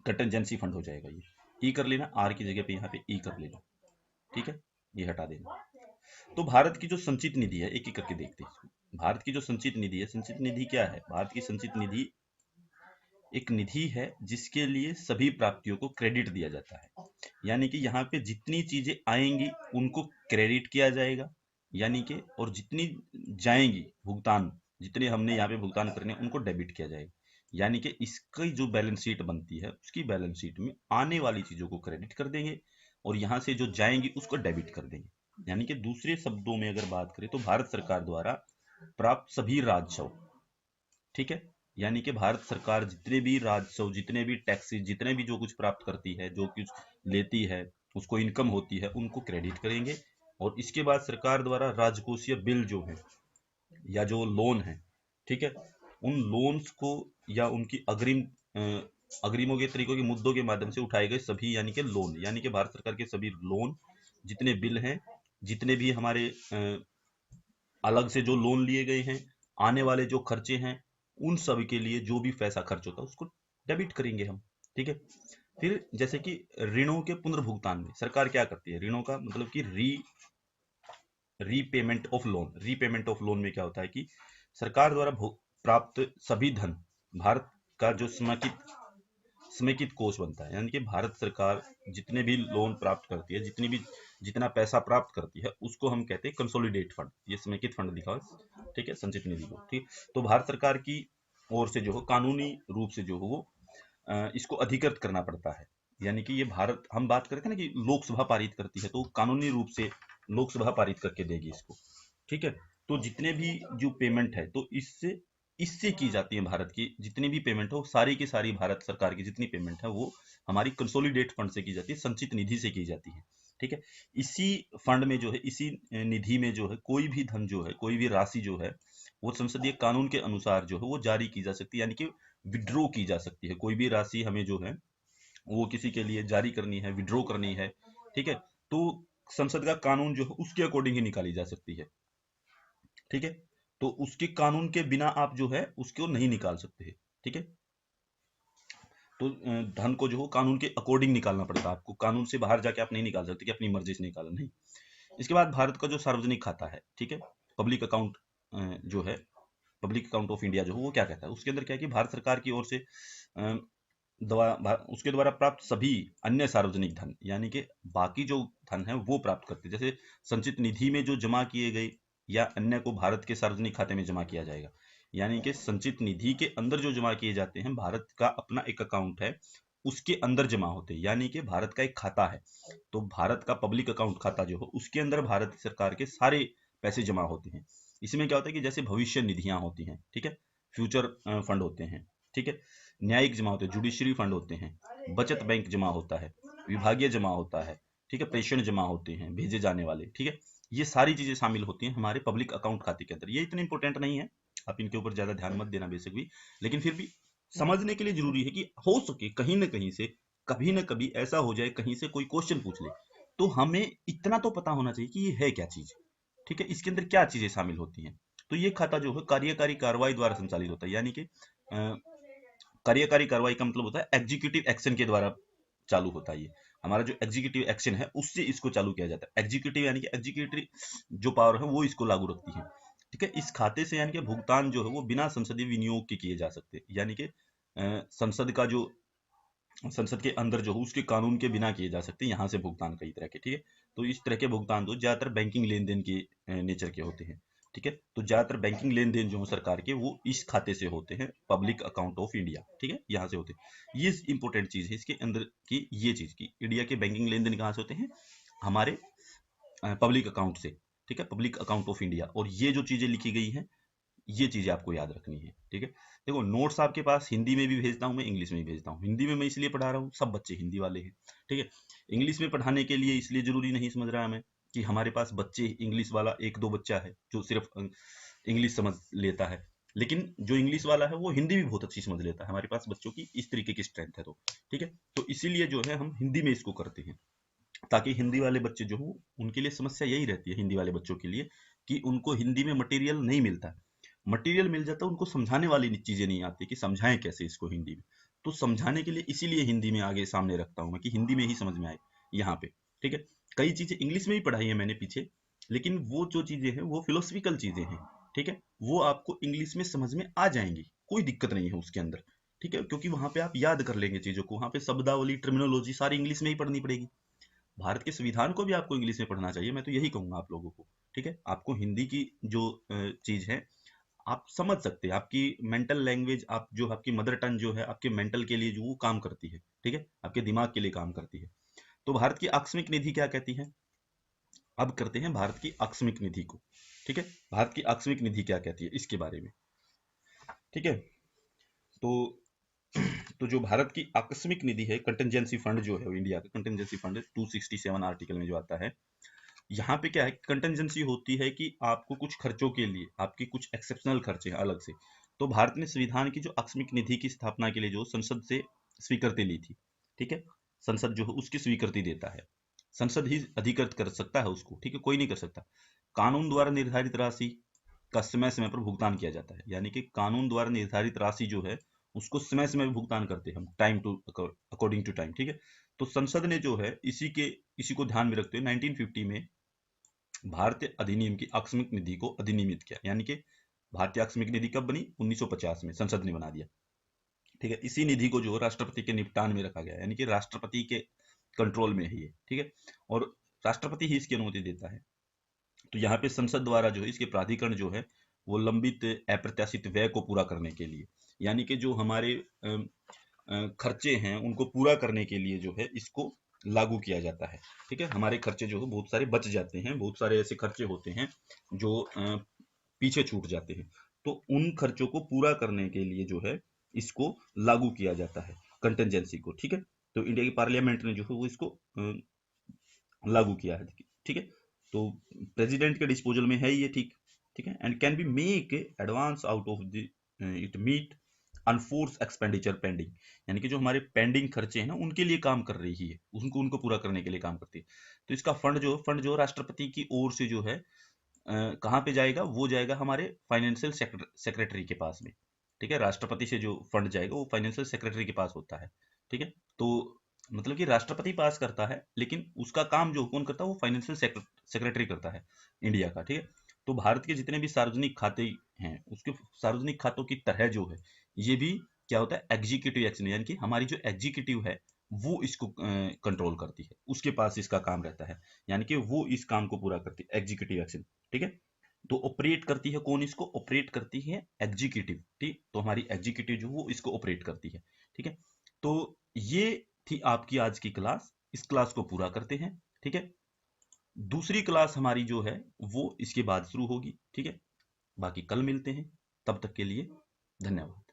A: कंटेंजेंसी फंड हो जाएगा ये, ई कर लेना, आर की जगह पे यहाँ पे ई कर लेना, ठीक है, ये हटा देना। तो भारत की जो संचित निधि है एक एक करके देखते हैं। भारत की जो संचित निधि है, संचित निधि क्या है, भारत की संचित निधि एक निधि है जिसके लिए सभी प्राप्तियों को क्रेडिट दिया जाता है, यानी कि यहाँ पे जितनी चीजें आएंगी उनको क्रेडिट किया जाएगा, यानी कि और जितनी जाएंगी भुगतान, जितने हमने यहाँ पे भुगतान करने उनको डेबिट किया जाएगा, यानी कि इसकी जो बैलेंस शीट बनती है उसकी बैलेंस शीट में आने वाली चीजों को क्रेडिट कर देंगे और यहाँ से जो जाएंगी उसको डेबिट कर देंगे। यानी कि दूसरे शब्दों में अगर बात करें तो भारत सरकार द्वारा प्राप्त सभी राजस्व, ठीक है, यानी कि भारत सरकार जितने भी राजस्व, जितने भी टैक्सेस, जितने भी जो कुछ प्राप्त करती है, जो कुछ लेती है, उसको इनकम होती है, उनको क्रेडिट करेंगे। और इसके बाद सरकार द्वारा राजकोषीय बिल जो है या जो लोन है, ठीक है, उन लोन्स को या उनकी अग्रिमों के तरीकों के मुद्दों के माध्यम से उठाए गए सभी यानी कि लोन, यानी कि भारत सरकार के सभी लोन, जितने बिल हैं, जितने भी हमारे अलग से जो लोन लिए गए हैं, आने वाले जो खर्चे हैं, उन सब के लिए जो भी पैसा खर्च होता है उसको डेबिट करेंगे हम, ठीक है। फिर जैसे कि ऋणों के पुनर्भुगतान में सरकार क्या करती है, ऋणों का मतलब कि repayment of loan, repayment of loan में क्या होता है कि सरकार द्वारा प्राप्त सभी धन, भारत का जो समेकित कोष बनता है, यानी कि भारत सरकार जितने भी लोन प्राप्त करती है, जितना पैसा प्राप्त करती है उसको हम कहते हैं कंसोलिडेट फंड, ये समेकित फंड दिखा, ठीक है, संचित निधि को, ठीक। तो भारत सरकार की ओर से जो है कानूनी रूप से जो है वो इसको अधिकृत करना पड़ता है, यानी कि ये भारत, हम बात करते हैं ना कि लोकसभा पारित करती है, तो कानूनी रूप से लोकसभा पारित करके देगी इसको, ठीक है। तो जितने भी जो पेमेंट है तो इससे इससे की जाती है, भारत की जितनी भी पेमेंट है वो सारी की सारी भारत सरकार की जितनी पेमेंट है वो हमारी कंसोलिडेट फंड से की जाती है, संचित निधि से की जाती है, ठीक है। इसी फंड में जो है, इसी निधि में जो है कोई भी धन जो है, कोई भी राशि जो है वो संसदीय कानून के अनुसार जो है वो जारी की जा सकती है, यानी कि विड्रॉ की जा सकती है। कोई भी राशि हमें जो है वो किसी के लिए जारी करनी है, विड्रॉ करनी है, ठीक है, तो संसद का कानून जो है उसके अकॉर्डिंग ही निकाली जा सकती है, ठीक है। तो उसके कानून के बिना आप जो है उसको नहीं निकाल सकते हैं, ठीक है। तो धन को जो हो कानून के अकॉर्डिंग निकालना पड़ता है आपको, कानून से बाहर जाके आप नहीं निकाल सकते कि अपनी मर्जी से निकाला, नहीं। इसके बाद भारत का जो सार्वजनिक खाता है, ठीक है, पब्लिक अकाउंट जो है, पब्लिक अकाउंट ऑफ इंडिया जो है वो क्या कहता है, उसके अंदर क्या है कि भारत सरकार की ओर से उसके द्वारा प्राप्त सभी अन्य सार्वजनिक धन, यानी कि बाकी जो धन है वो प्राप्त करते हैं, जैसे संचित निधि में जो जमा किए गए या अन्य को भारत के सार्वजनिक खाते में जमा किया जाएगा, यानी कि संचित निधि के अंदर जो जमा किए जाते हैं, भारत का अपना एक अकाउंट है उसके अंदर जमा होते हैं, यानी कि भारत का एक खाता है, तो भारत का पब्लिक अकाउंट खाता जो हो उसके अंदर भारत सरकार के सारे पैसे जमा होते हैं। इसमें क्या होता है कि जैसे भविष्य निधियां होती हैं, ठीक है, फ्यूचर फंड होते हैं, ठीक है, न्यायिक जमा होते हैं, जुडिशरी फंड होते हैं, बचत बैंक जमा होता है, विभागीय जमा होता है, ठीक है, प्रेषण जमा होते हैं भेजे जाने वाले, ठीक है, ये सारी चीजें शामिल होती हैं हमारे पब्लिक अकाउंट खाते के अंदर। ये इतने इंपॉर्टेंट नहीं है, आप इनके ऊपर ज्यादा ध्यान मत देना बेसिक भी, लेकिन फिर भी समझने के लिए जरूरी है कि हो सके कहीं ना कहीं से कभी ना कभी ऐसा हो जाए, कहीं से कोई क्वेश्चन पूछ ले, तो हमें इतना तो पता होना चाहिए कि ये है क्या चीज, ठीक है, इसके अंदर क्या चीजें शामिल होती हैं। तो ये खाता जो है कार्यकारी कार्रवाई द्वारा संचालित होता है, यानी कि कार्यकारी कार्रवाई का मतलब होता है एग्जीक्यूटिव एक्शन के द्वारा चालू होता है। ये हमारा जो एग्जीक्यूटिव एक्शन है उससे इसको चालू किया जाता है, एग्जीक्यूटिव यानी कि एग्जीक्यूटिव जो पावर है वो इसको लागू रखती है, ठीक है। इस खाते से यानी कि भुगतान जो है वो बिना संसदीय विनियोग के किए जा सकते, यानी कि संसद का जो संसद के अंदर जो हो उसके कानून के बिना किए जा सकते हैं, यहाँ से भुगतान कई तरह के, ठीक है। तो इस तरह के भुगतान तो ज्यादातर बैंकिंग लेन देन के नेचर के होते हैं, ठीक है। तो ज्यादातर बैंकिंग लेन देन जो हो सरकार के वो इस खाते से होते हैं, पब्लिक अकाउंट ऑफ इंडिया, ठीक है, यहाँ से होते हैं। ये इंपॉर्टेंट चीज है इसके अंदर की, ये चीज की इंडिया के बैंकिंग लेन देन कहाँ से होते हैं, हमारे पब्लिक अकाउंट से, ठीक है, पब्लिक अकाउंट ऑफ इंडिया। और ये जो चीजें लिखी गई हैं ये चीजें आपको याद रखनी है, ठीक है। देखो नोट्स आपके पास हिंदी में भी भेजता हूँ मैं, इंग्लिश में भी भेजता हूँ। हिंदी में मैं इसलिए पढ़ा रहा हूँ, सब बच्चे हिंदी वाले हैं, ठीक है। इंग्लिश में पढ़ाने के लिए इसलिए जरूरी नहीं समझ रहा है मैं कि हमारे पास बच्चे इंग्लिश वाला एक दो बच्चा है जो सिर्फ इंग्लिश समझ लेता है, लेकिन जो इंग्लिश वाला है वो हिंदी भी बहुत अच्छी समझ लेता है, हमारे पास बच्चों की इस तरीके की स्ट्रेंथ है, तो ठीक है। तो इसीलिए जो है हम हिंदी में इसको करते हैं, ताकि हिंदी वाले बच्चे जो हो उनके लिए समस्या यही रहती है, हिंदी वाले बच्चों के लिए, कि उनको हिंदी में मटेरियल नहीं मिलता है। मटेरियल मिल जाता है, उनको समझाने वाली चीजें नहीं आती कि समझाएं कैसे इसको हिंदी में। तो समझाने के लिए इसीलिए हिंदी में आगे सामने रखता हूं मैं कि हिंदी में ही समझ में आए यहाँ पे, ठीक है। कई चीजें इंग्लिश में भी पढ़ाई है मैंने पीछे, लेकिन वो जो चीजें हैं वो फिलोसफिकल चीजें हैं, ठीक है, वो आपको इंग्लिश में समझ में आ जाएंगी, कोई दिक्कत नहीं है उसके अंदर, ठीक है, क्योंकि वहां पे आप याद कर लेंगे चीजों को, वहां पे शब्दावली टर्मिनोलॉजी सारी इंग्लिश में ही पढ़नी पड़ेगी। भारत के संविधान को भी आपको इंग्लिश में पढ़ना चाहिए, मैं तो यही कहूंगा आप लोगों को, ठीक है। आपको हिंदी की जो चीज है आप समझ सकते हैं, आपकी मेंटल लैंग्वेज, आप जो आपकी मदर टंग जो है आपके मेंटल के लिए जो वो काम करती है, ठीक है, आपके दिमाग के लिए काम करती है। तो भारत की आकस्मिक निधि क्या कहती है, अब करते हैं भारत की आकस्मिक निधि को, ठीक है। भारत की आकस्मिक निधि क्या कहती है इसके बारे में, ठीक है। तो तो जो भारत की आकस्मिक निधि है, कंटिजेंसी फंड जो है, इंडिया का कंटिजेंसी फंड 267 आर्टिकल में जो आता है, यहाँ पे क्या है, कंटिजेंसी होती है कि आपको कुछ खर्चों के लिए आपकी कुछ एक्सेप्शनल खर्चे हैं अलग से। तो भारत ने संविधान की जो आकस्मिक निधि की स्थापना के लिए जो संसद से स्वीकृति ली थी, ठीक है, संसद जो है उसकी स्वीकृति देता है, संसद ही अधिकृत कर सकता है उसको, ठीक है, कोई नहीं कर सकता। कानून द्वारा निर्धारित राशि का समय समय पर भुगतान किया जाता है, यानी कि कानून द्वारा निर्धारित राशि जो है उसको समय समय भुगतान करते हैं हम, time to according to time, ठीक है। तो संसद ने जो है इसी को ध्यान में रखते हुए 1950 में भारतीय अधिनियम की आकस्मिक निधि को अधिनियमित किया, यानी कि भारतीय आकस्मिक निधि कब बनी, 1950 में संसद ने बना दिया, ठीक है। इसी निधि को जो राष्ट्रपति के निपटान में रखा गया, यानी कि राष्ट्रपति के कंट्रोल में है ये, ठीक है, और राष्ट्रपति ही इसकी अनुमति देता है। तो यहाँ पे संसद द्वारा जो है इसके प्राधिकरण जो है वो लंबित अप्रत्याशित व्यय को पूरा करने के लिए, यानी कि जो हमारे खर्चे हैं उनको पूरा करने के लिए जो है इसको लागू किया जाता है, ठीक है। हमारे खर्चे जो है बहुत सारे बच जाते हैं, बहुत सारे ऐसे खर्चे होते हैं जो पीछे छूट जाते हैं, तो उन खर्चों को पूरा करने के लिए जो है इसको लागू किया जाता है कंटिजेंसी को, ठीक है। तो इंडिया की पार्लियामेंट ने जो है वो इसको लागू किया है, ठीक है। तो प्रेसिडेंट के डिस्पोजल में है ये, ठीक, ठीक है, and can be make advance out of the it meet unforeseen expenditure pending, यानी कि जो हमारे पेंडिंग खर्चे हैं ना उनके लिए काम कर रही है, उनको पूरा करने के लिए काम करती है। तो इसका फंड जो राष्ट्रपति की ओर से जो है कहाँ पे जाएगा, वो जाएगा हमारे फाइनेंशियल सेक्रेटरी के पास में, ठीक है, राष्ट्रपति से जो फंड जाएगा वो फाइनेंशियल सेक्रेटरी के पास होता है। ठीक है, तो मतलब कि राष्ट्रपति पास करता है, लेकिन उसका काम जो कौन करता है वो फाइनेंशियल सेक्रेटरी करता है इंडिया का। ठीक है, तो भारत के जितने भी सार्वजनिक खाते हैं उसके सार्वजनिक खातों की तरह जो है ये भी क्या होता है, एग्जीक्यूटिव एक्शन, यानी कि हमारी जो एग्जीक्यूटिव है वो इसको कंट्रोल करती है, उसके पास इसका काम रहता है, यानी कि वो इस काम को पूरा करती है, एग्जीक्यूटिव एक्शन। ठीक है, तो ऑपरेट करती है कौन, इसको ऑपरेट करती है एग्जीक्यूटिव। ठीक, तो हमारी एग्जीक्यूटिव जो वो इसको ऑपरेट करती है। ठीक है, तो ये थी आपकी आज की क्लास, इस क्लास को पूरा करते हैं। ठीक है, दूसरी क्लास हमारी जो है वो इसके बाद शुरू होगी। ठीक है, बाकी कल मिलते हैं, तब तक के लिए धन्यवाद।